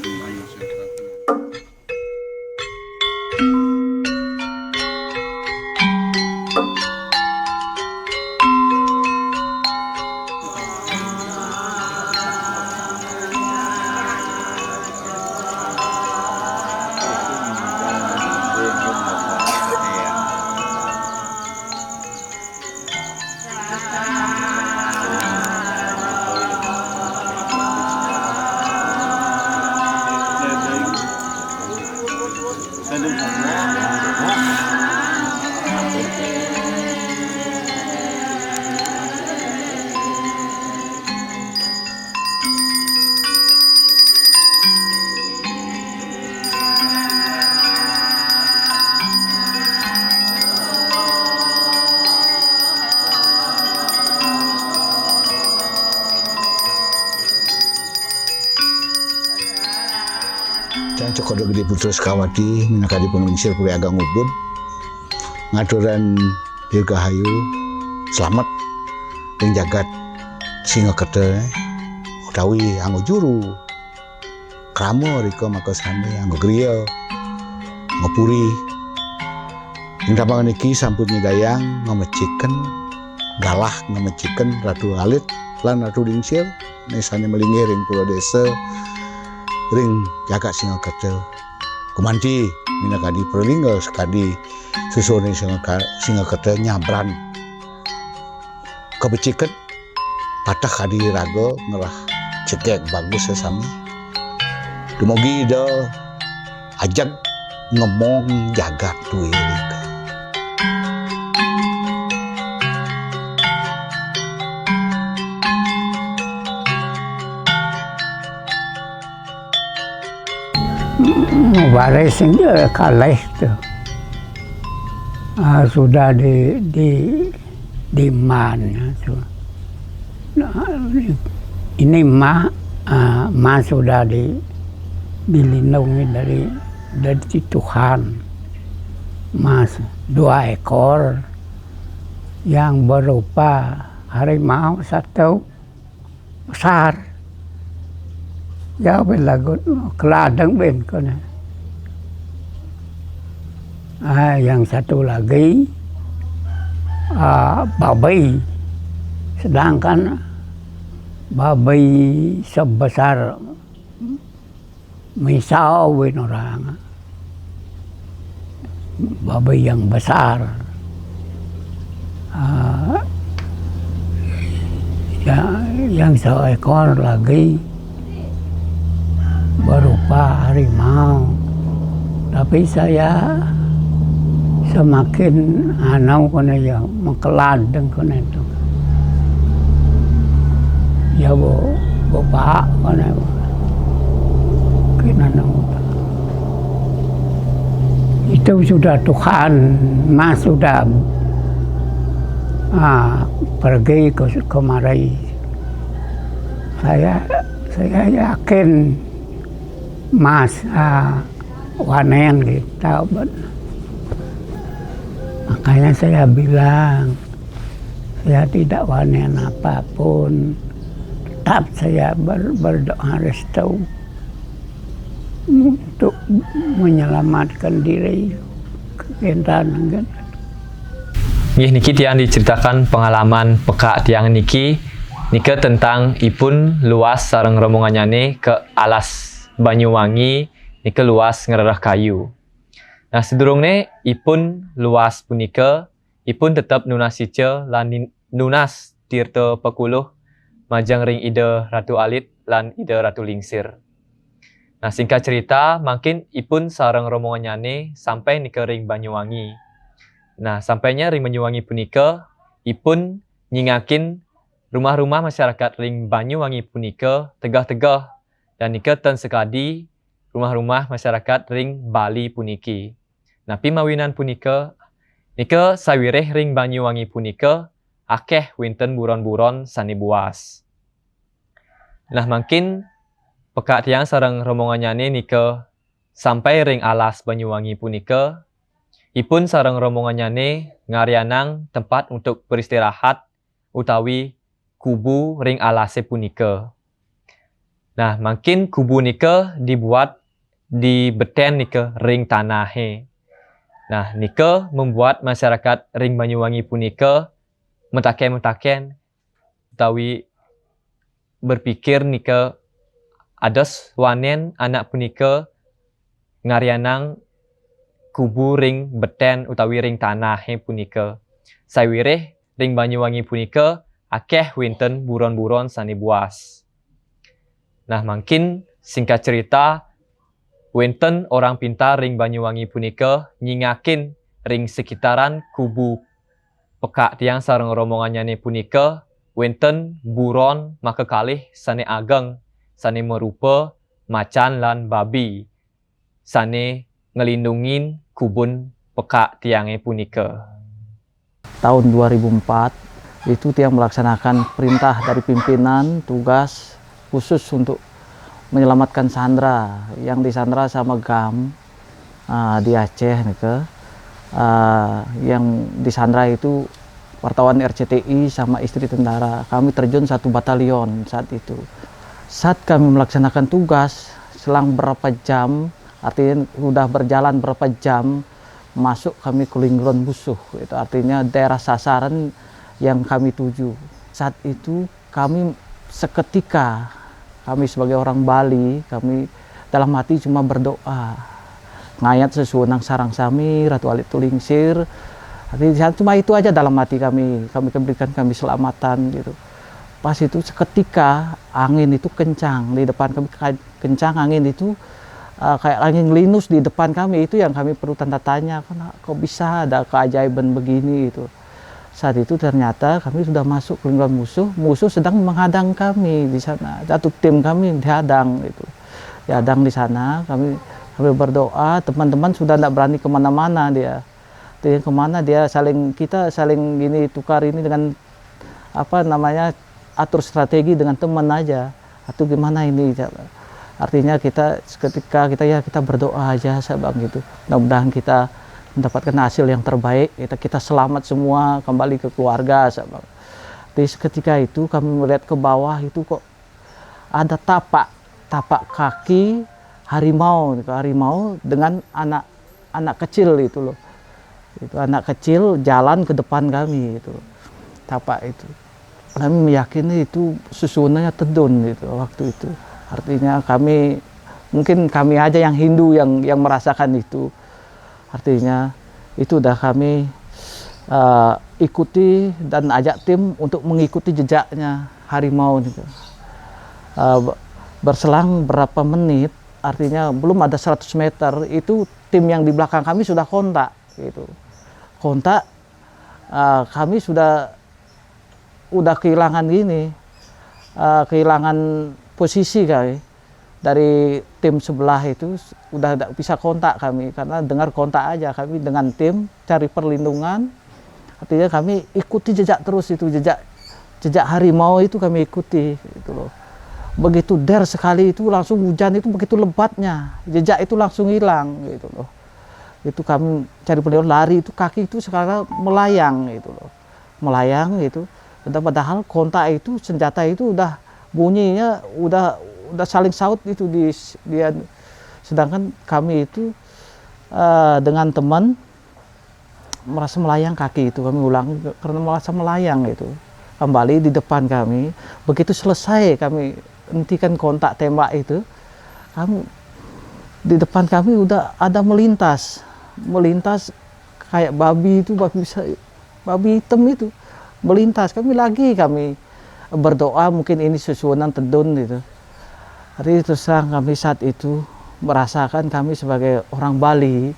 Speaker 10: Dan Cokodo Gede Putra Sekawati minakadi penglingsir Puri Ageng Ubud ngaturan dirgahayu selamat ing jagat Singakerta utawi anggo juru kramo rika makasane anggo griya ngopuri ing tapangan iki sampun nyidayang ngameciken galah ngameciken Ratu Alit lan Ratu Lingsir nesane melinggih ring pulau desa ring jagat Singakerta kumanti minakadi perlingga sekadi susune Singakerta nyabran kebeciket patah kadi raga ngerah cekek bagus sesami dumugi ida ajak ngomong jagat tuh rika
Speaker 11: Waris ini kalah tuh. Sudah di mana tuh. Ini mah sudah dilindungi dari Tuhan. Mas 2 ekor yang berupa harimau 1 besar. Ya bên lagu keladang ben kan. Yang satu lagi babi, sedangkan babi sebesar misau ben orang, babi yang besar. Yang seekor lagi berupa harimau, tapi saya semakin anau kena ya mengkeladeng kena itu ya bapak kena kena itu sudah Tuhan mas sudah pergi kemari. Saya yakin mas wanen gitu. Makanya saya bilang, saya tidak wanen apapun, tetap saya berdoa restu untuk menyelamatkan diri kekentanan.
Speaker 12: Nggih niki tiang diceritakan pengalaman peka tiang niki tentang ipun luas sareng rombongannya ke alas Banyuwangi niki luas ngerereh kayu. Nah sedurungne ipun luas punika ipun tetap nunasice lan nunas tirta pekuluh majang ring ide Ratu Alit lan ide Ratu Lingsir. Nah singkat cerita makin ipun sareng rombongannya sampai nike ring Banyuwangi. Nah sampainya ring Banyuwangi punika ipun nyingakin rumah-rumah masyarakat ring Banyuwangi punika tegah-tegah dan nike ten sekadi rumah-rumah masyarakat ring Bali puniki. Nah pimawinan punika nike sawireh ring Banyuwangi punika akeh winten buron-buron sani buas. Nah makin peka tiang sareng rombongannya nike sampai ring alas Banyuwangi punika ipun sareng rombongannya ngarianang tempat untuk beristirahat utawi kubu ring alase punika. Nah makin kubu nike dibuat di beten nike ring tanahe. Nah, nike membuat masyarakat ring Banyuwangi punika mentaken utawi berpikir nike ados wanen anak punika ngarianang kubu ring beten utawi ring tanahe punika. Sawireh ring Banyuwangi punika akeh winten buron-buron sani buas. Nah, mungkin singkat cerita winten orang pintar ring Banyuwangi punika nyingakin ring sekitaran kubu peka tiang sareng rombongannya punika winten buron maka kalih sane ageng sane merupa macan lan babi sane ngelindungin kubun peka tiangnya punika.
Speaker 13: Tahun 2004 itu tiang melaksanakan perintah dari pimpinan tugas khusus untuk menyelamatkan sandra yang disandra sama GAM di Aceh nih yang disandra itu wartawan RCTI sama istri tentara. Kami terjun 1 batalion saat itu. Saat kami melaksanakan tugas selang berapa jam, artinya sudah berjalan berapa jam masuk kami ke lingkungan musuh. Itu artinya daerah sasaran yang kami tuju. Saat itu kami seketika kami sebagai orang Bali, kami dalam hati cuma berdoa. Ngayat sesuunang sarang sami, Ratu Alit Lingsir. Artinya cuma itu aja dalam hati kami berikan kami selamatan gitu. Pas itu seketika angin itu kencang di depan kami, kencang angin itu kayak angin linus di depan kami, itu yang kami perlu tanda tanya, kok bisa ada keajaiban begini itu. Saat itu ternyata kami sudah masuk ke lingkungan musuh sedang menghadang kami di sana. Satu tim kami dihadang itu, dihadang di sana. Kami berdoa, teman-teman sudah tidak berani kemana-mana dia. Kemana dia kita saling gini tukar ini dengan apa namanya atur strategi dengan teman aja. Atau gimana ini? Artinya kita berdoa aja sabang gitu. Mudah-mudahan kita mendapatkan hasil yang terbaik, kita selamat semua kembali ke keluarga. Jadi seketika itu kami melihat ke bawah itu kok ada tapak tapak kaki harimau dengan anak kecil itu loh. Itu anak kecil jalan ke depan kami itu. Tapak itu. Kami meyakini itu susunannya tedun itu waktu itu. Artinya mungkin kami aja yang Hindu yang merasakan itu. Artinya itu udah kami ikuti dan ajak tim untuk mengikuti jejaknya harimau gitu. Berselang berapa menit, artinya belum ada 100 meter, itu tim yang di belakang kami sudah kontak gitu. Kontak, kami sudah kehilangan kehilangan posisi kami. Dari tim sebelah itu udah tidak bisa kontak kami, karena dengar kontak aja kami dengan tim cari perlindungan. Artinya kami ikuti jejak terus itu, jejak harimau itu kami ikuti gitu loh. Begitu der sekali itu langsung hujan itu begitu lebatnya, jejak itu langsung hilang gitu loh. Itu kami cari perlindungan, lari itu kaki itu sekarang melayang gitu loh. Melayang gitu. Padahal kontak itu, senjata itu udah bunyinya udah saling saut itu dia, sedangkan kami itu dengan teman merasa melayang kaki itu, kami ulang karena merasa melayang itu kembali di depan kami. Begitu selesai kami hentikan kontak tembak itu, kami di depan kami udah ada melintas kayak babi itu, babi hitam itu melintas. Kami berdoa mungkin ini susunan tedun gitu. Jadi terus terang kami saat itu merasakan kami sebagai orang Bali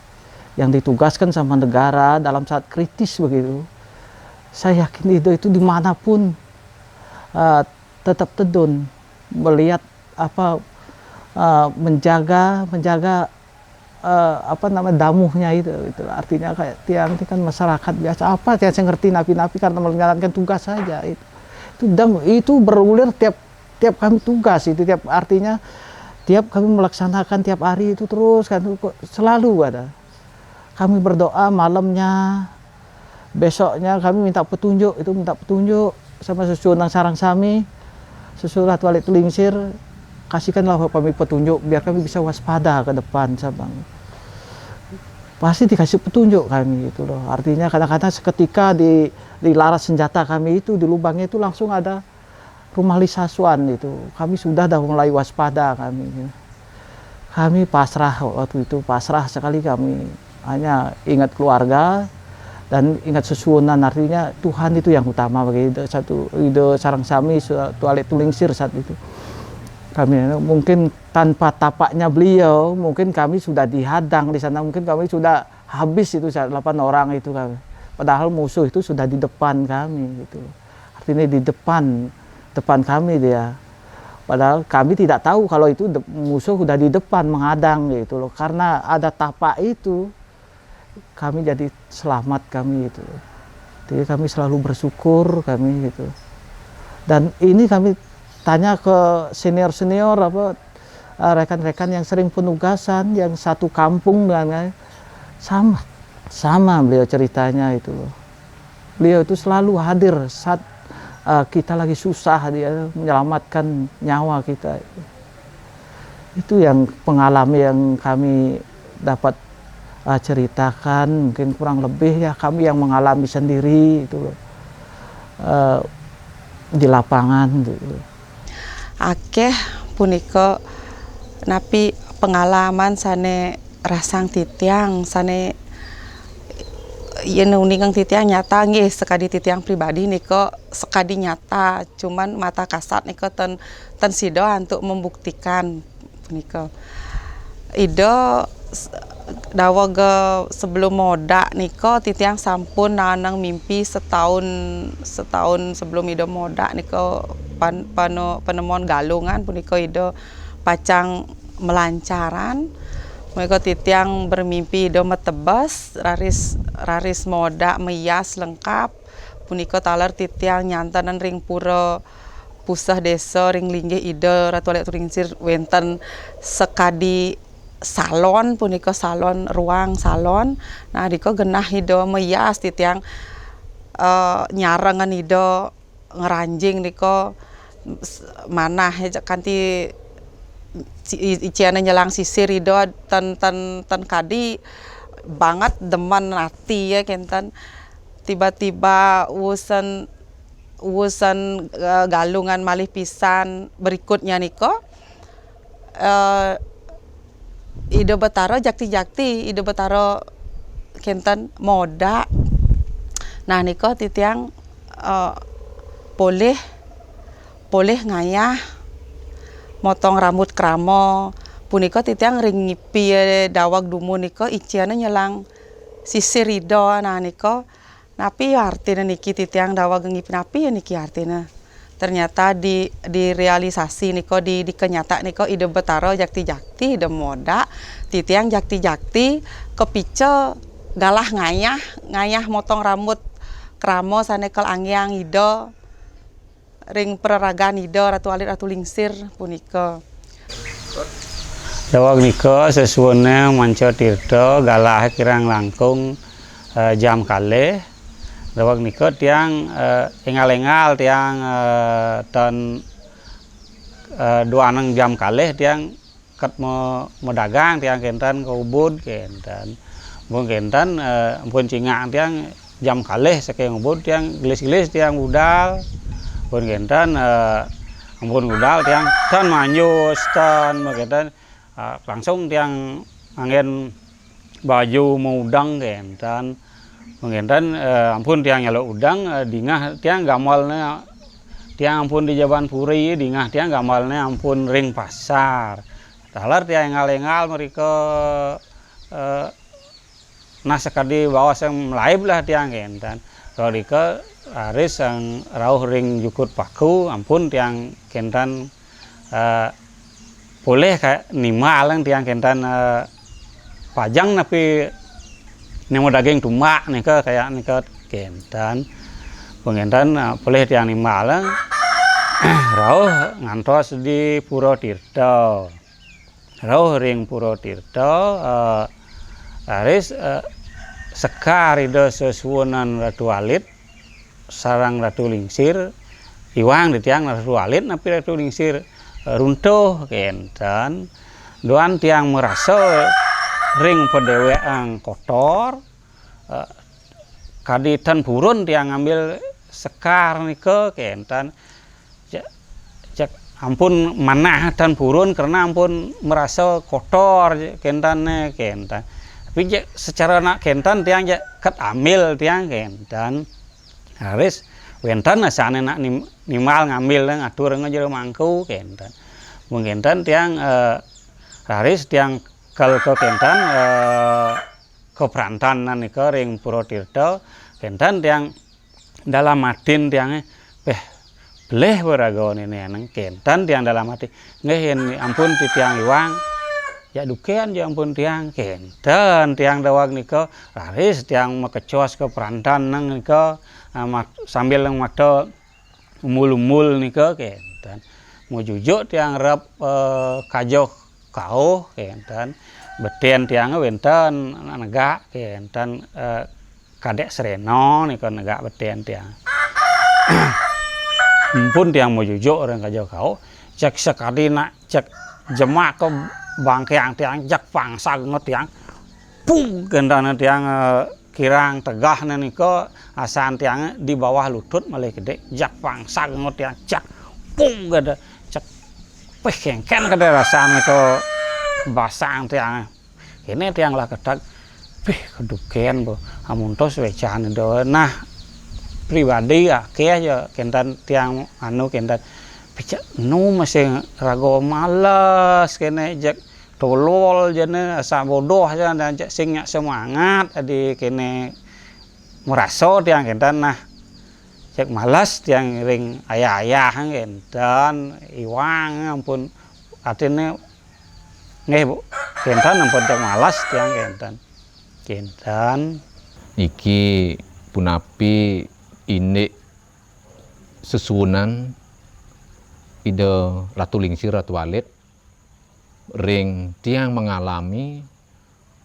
Speaker 13: yang ditugaskan sama negara dalam saat kritis begitu. Saya yakin itu dimanapun tetap tedun, melihat menjaga damuhnya itu. Artinya kayak tiang itu kan masyarakat biasa, apa yang saya ngerti napi-napi karena menjalankan tugas saja itu berulir tiap kami tugas itu, artinya tiap kami melaksanakan tiap hari itu terus kan, selalu ada. Kami berdoa malamnya, besoknya kami minta petunjuk sama susunan sarang sami, susunan Ratu Lingsir, kasihkanlah kami petunjuk biar kami bisa waspada ke depan Sabang. Pasti dikasih petunjuk kami itu loh. Artinya kadang-kadang seketika di laras senjata kami itu, di lubangnya itu langsung ada rumah lisasuan itu. Kami sudah mulai waspada kami. Kami pasrah waktu itu, pasrah sekali kami. Hanya ingat keluarga dan ingat susunan, artinya Tuhan itu yang utama bagi ide sarang sami Tualet Tulingsir saat itu. Kami mungkin tanpa tapaknya beliau, mungkin kami sudah dihadang di sana, mungkin kami sudah habis itu 8 orang itu kami. Padahal musuh itu sudah di depan kami gitu. Artinya di depan kami dia. Padahal kami tidak tahu kalau itu musuh sudah di depan menghadang gitu loh. Karena ada tapak itu, kami jadi selamat kami itu. Jadi kami selalu bersyukur kami gitu. Dan ini kami tanya ke senior-senior rekan-rekan yang sering penugasan, yang satu kampung dengan sama beliau ceritanya itu loh. Beliau itu selalu hadir saat kita lagi susah, dia menyelamatkan nyawa kita. Itu yang pengalaman yang kami dapat ceritakan, mungkin kurang lebih ya kami yang mengalami sendiri itu loh, di lapangan gitu.
Speaker 14: Akeh punika napi pengalaman sane rasang titiang sane yen uningang titiang nyata nggih, sekadi titiang pribadi niko sekadi nyata, cuman mata kasat niko ten sido untuk membuktikan punika. Ido dawa ge sebelum moda niko titiang sampun nanang mimpi setahun sebelum ido moda niko penemuan galungan punika ido pacang melancaran. Mereka titiang bermimpi ido metebas raris moda meyas lengkap punika talar titiang nyantanan ring pura pusah desa ring linggih ido Ratu Lingsir wenten sekadi salon punika salon ruang salon. Nah diko genah ido meyas titiang nyarengan ido ngeranjing niko manah kanti iciana nyelang sisir ido ten kadi banget demen nati ya kenten tiba-tiba wusen galungan malih pisan berikutnya niko ide betaro jakti ide betaro kenten moda. Nah niko titiang boleh ngayah motong rambut kramo punika titiang ring ngipi dawag dumu niko iciana nyelang sisir ido. Nah niko napi artina niki titiang dawag ngipi napi ya niki artina ternyata di realisasi niko di kenyata niko ide betaro jakti ide moda titiang jakti kepice galah ngayah motong rambut kramo sanekel angyang ido ring peraragan ido ratu alit ratu lingsir punika.
Speaker 15: Dawag niko sesuwene manca tirta galah kirang langkung jam kalih. Dawag niko tiang engal-engal tiang ton duaneng jam kalih tiang ket mo dagang tiang kenten ke ubud kenten. Mun kenten ampun cingak tiang jam kalih saking ubud tiang gelis-gelis tiang budal. Mun kenten ampun budal tiang tan manyus tan kenten langsung tiang angin baju mau udang kenten. Mengenten ampun tiang nyalo udang dingah tiang gamalnya tiang ampun di Jaban Puri dingah tiang gamalnya ampun ring pasar talar tiang engal mereka nasekadi bawa sang melaib lah tiang kenten kalau dika haris yang rauh ring jukut paku ampun tiang kenten boleh kayak nima lang tiang kenten pajang tapi nemo daging tumak nika kayak nika kenten pengentan boleh tiang nima lang rauh ngantos di Puro Tirta rauh ring Puro Tirta haris sekar ida sesuwunan Ratu Alit sarang Ratu Lingsir iwang di tiang Ratu Alit napi Ratu Lingsir runtuh kenten doan tiang merasa ring pedewean kotor kadi tan purun tiang ngambil sekar nike kenten cek ampun manah tan purun karena ampun merasa kotor kenten tapi secara nak kenten tiang ket ambil tiang kenten haris wenten asane nak nimal ngambil ngatur ngajero mangku kenten mungkin tiang haris tiang kalau ke kenten ke perantanan nika ring Puro Tirta kenten tiang dalam matin tiangnya beleh berago ini nang kenten tiang dalam hati ngehen ampun ti tiang iwang ya dukean ya ampun tiang kenten tiang dawag nika haris tiang makecos ke perantanan nika sambil yang mata umul nika kenten mau jujuk tiang rap kajok kau kenten beten tiang wenten negak kenten kadek sereno nika negak beten tiang pun tiang mau jujuk orang kajau kau cek sekali nak cek jemak ke bangkeang tiang jak pangsa ngot tiang pung kenten tiang kirang tegah nika asan tiang di bawah lutut malih gede jak pangsa ngot tiang jak pung gede pekengken kada rasane ko basang tiang ini tiang lah kedak keduken bo amun tos wecan do nah pribadi akeh ya kenten tiang anu kenten pecak nu masih rago malas kene jak tolol jane asa bodoh aja dan jak sing semangat adi kene merasa tiang kenten nah cek malas tiang ring ayah kenten iwang ampun artinya nggih Bu kenten ampun cek malas tiang kenten
Speaker 8: iki punapi ini sesuwunan ide Ratu Lingsir Ratu Alit ring tiang mengalami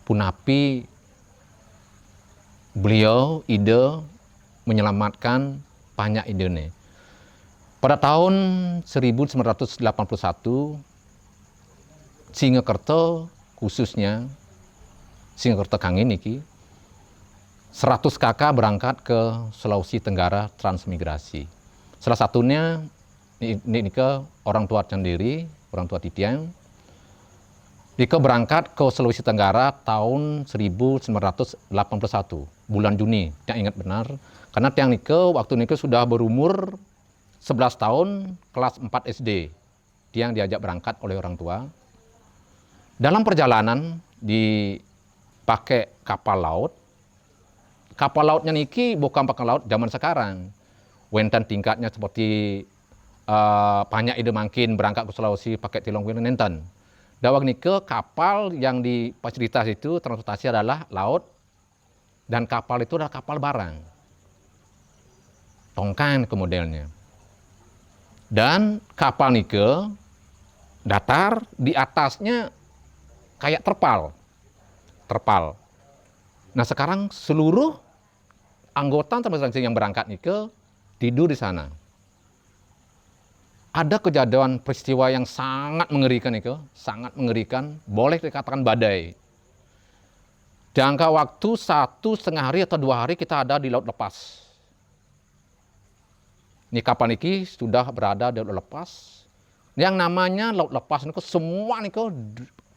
Speaker 8: punapi beliau ide menyelamatkan banyak idene. Pada tahun 1981 Singakerta khususnya Singakerta Kangin niki 100 kakak berangkat ke Sulawesi Tenggara transmigrasi. Salah satunya ini orang tua sendiri, orang tua Titiang. Nike berangkat ke Sulawesi Tenggara tahun 1981, bulan Juni, yang ingat benar. Karena Tiang Nike waktu Nike sudah berumur 11 tahun, kelas 4 SD. Tiang diajak berangkat oleh orang tua. Dalam perjalanan dipakai kapal laut. Kapal lautnya Niki bukan kapal laut zaman sekarang. Wentan tingkatnya seperti banyak ide mangkin berangkat ke Sulawesi pakai tilong wina nenten. Dawak Nike kapal yang di fasilitas itu transportasi adalah laut dan kapal itu adalah kapal barang. Tongkang ke modelnya. Dan kapal Nike datar, di atasnya kayak terpal. Nah sekarang seluruh anggota transportasi yang berangkat Nike tidur di sana. Ada kejadian peristiwa yang sangat mengerikan Nike, sangat mengerikan, boleh dikatakan badai. Jangka waktu 1,5 hari atau 2 hari kita ada di laut lepas. Ini kapal Niki sudah berada di laut lepas. Yang namanya laut lepas Niko semua Niko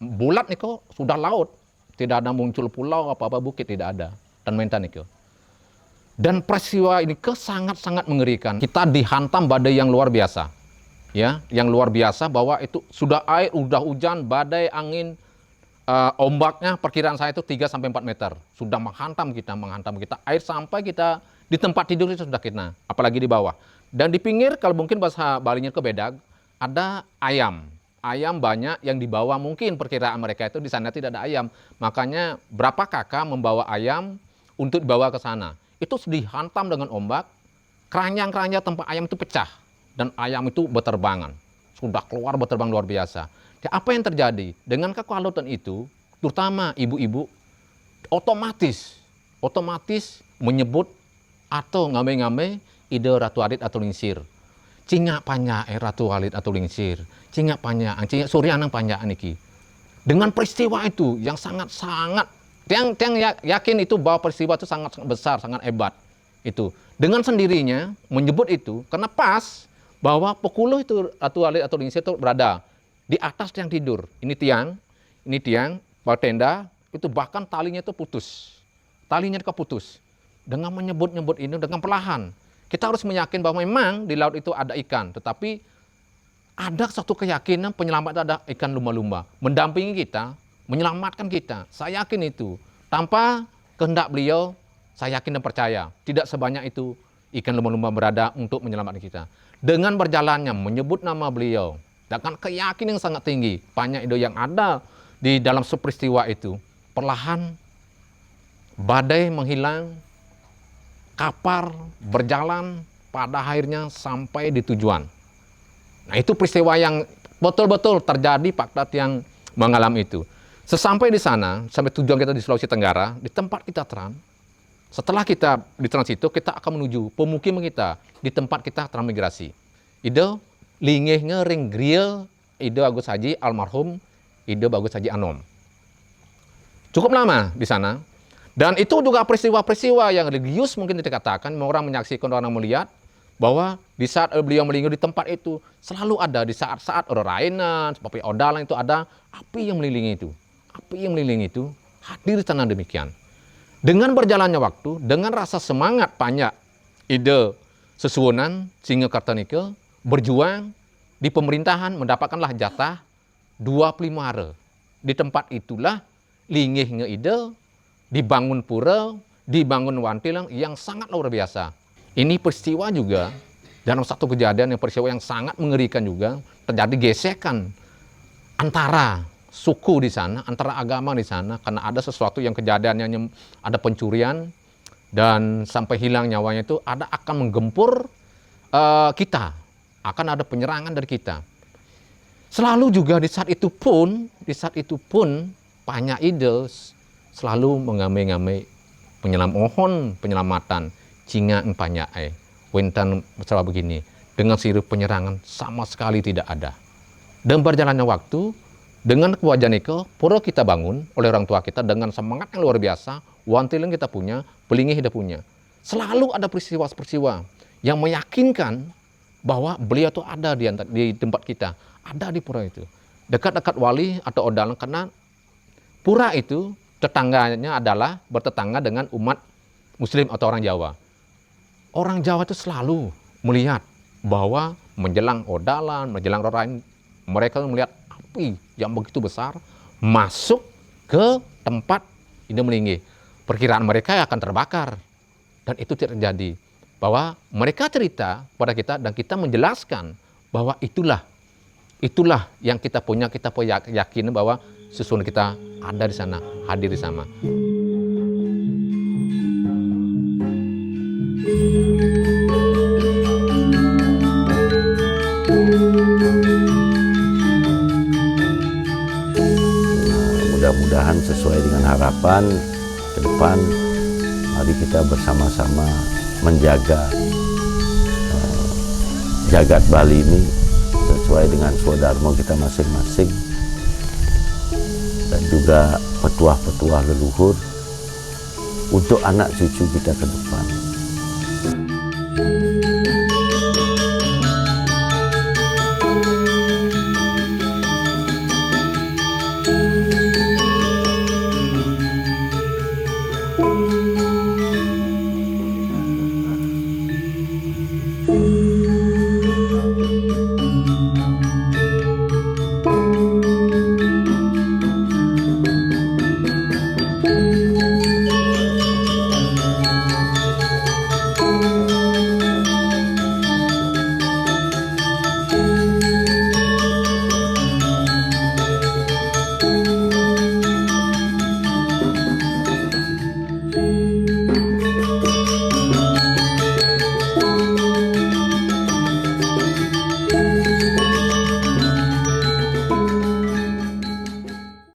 Speaker 8: bulat Niko sudah laut, tidak ada muncul pulau apa-apa bukit tidak ada dan mentan Niko. Dan peristiwa ini sangat-sangat mengerikan. Kita dihantam badai yang luar biasa, ya, yang luar biasa bahwa itu sudah air, udah hujan, badai, angin, ombaknya perkiraan saya itu 3-4 meter, sudah menghantam kita, air sampai kita di tempat tidur itu sudah kena, apalagi di bawah. Dan di pinggir kalau mungkin bahasa Balinya ke Bedag ada ayam. Ayam banyak yang dibawa, mungkin perkiraan mereka itu di sana tidak ada ayam. Makanya berapa kakak membawa ayam untuk dibawa ke sana. Itu dihantam dengan ombak, keranjang-keranjang tempat ayam itu pecah. Dan ayam itu berterbangan. Sudah keluar berterbang luar biasa. Ya, apa yang terjadi? Dengan kekuatan itu, terutama ibu-ibu, otomatis menyebut atau ngame-ngame ide Ratu Alit atau Lingsir. Cingak panjang Ratu Alit atau Lingsir. Cingak panjang, cingak Suryanang panjang niki. Dengan peristiwa itu yang sangat-sangat, Tiang yakin itu bahwa peristiwa itu sangat besar, sangat hebat. Itu dengan sendirinya menyebut itu karena pas bahwa pekuluh itu Ratu Alit atau Lingsir itu berada di atas tiang tidur. Ini tiang, bawah tenda itu bahkan talinya itu putus. Talinya itu putus. Dengan menyebut ini dengan perlahan. Kita harus meyakin bahwa memang di laut itu ada ikan, tetapi ada satu keyakinan penyelamat ada ikan lumba-lumba mendampingi kita, menyelamatkan kita. Saya yakin itu. Tanpa kehendak beliau, saya yakin dan percaya tidak sebanyak itu ikan lumba-lumba berada untuk menyelamatkan kita. Dengan berjalannya menyebut nama beliau dengan keyakinan yang sangat tinggi, banyak ide yang ada di dalam peristiwa itu. Perlahan badai menghilang, kapal berjalan pada akhirnya sampai di tujuan. Nah itu peristiwa yang betul-betul terjadi fakta yang mengalami itu. Sesampai di sana, sampai tujuan kita di Sulawesi Tenggara, di tempat kita setelah kita di transit itu, kita akan menuju pemukiman kita di tempat kita transmigrasi. Ide lingihnya ring grill, ide Agus Haji almarhum, ide Bagus Haji Anom. Cukup lama di sana. Dan itu juga peristiwa-peristiwa yang religius mungkin dikatakan, orang menyaksikan, orang melihat bahwa di saat beliau melingkar di tempat itu selalu ada di saat-saat orainan, seperti odalan itu ada api yang melilingi itu. Api yang melilingi itu hadir di sana demikian. Dengan berjalannya waktu, dengan rasa semangat banyak ide sesuunan Singakerta Nike berjuang di pemerintahan mendapatkanlah jatah 25 hari. Di tempat itulah lingihnya ide dibangun pura, dibangun wantilang yang sangat luar biasa. Ini peristiwa juga dalam satu kejadian yang peristiwa yang sangat mengerikan juga terjadi gesekan antara suku di sana, antara agama di sana karena ada sesuatu yang kejadiannya ada pencurian dan sampai hilang nyawanya itu ada akan menggempur kita, akan ada penyerangan dari kita. Selalu juga di saat itu pun banyak ide selalu mengamai-ngamai penyelamatan cinga empanya wentan masalah begini dengan sirup penyerangan sama sekali tidak ada. Dan berjalannya waktu Dengan kewajiban itu, pura kita bangun oleh orang tua kita dengan semangat yang luar biasa, wantiling kita punya, pelingih kita punya. Selalu ada peristiwa-peristiwa yang meyakinkan bahwa beliau itu ada di tempat kita, ada di pura itu. Dekat-dekat wali atau odalan, karena pura itu tetangganya adalah bertetangga dengan umat Muslim atau orang Jawa. Orang Jawa itu selalu melihat bahwa menjelang odalan, menjelang rarain, mereka melihat api yang begitu besar masuk ke tempat Ida Melingih. Perkiraan mereka akan terbakar, dan itu tidak terjadi. Bahwa mereka cerita pada kita dan kita menjelaskan bahwa itulah yang kita punya yakin bahwa sesungguhnya kita ada di sana, hadir di sana.
Speaker 3: Mudah-mudahan sesuai dengan harapan ke depan, mari kita bersama-sama menjaga jagat Bali ini sesuai dengan swadharma kita masing-masing, dan juga petuah-petuah leluhur untuk anak cucu kita ke depan.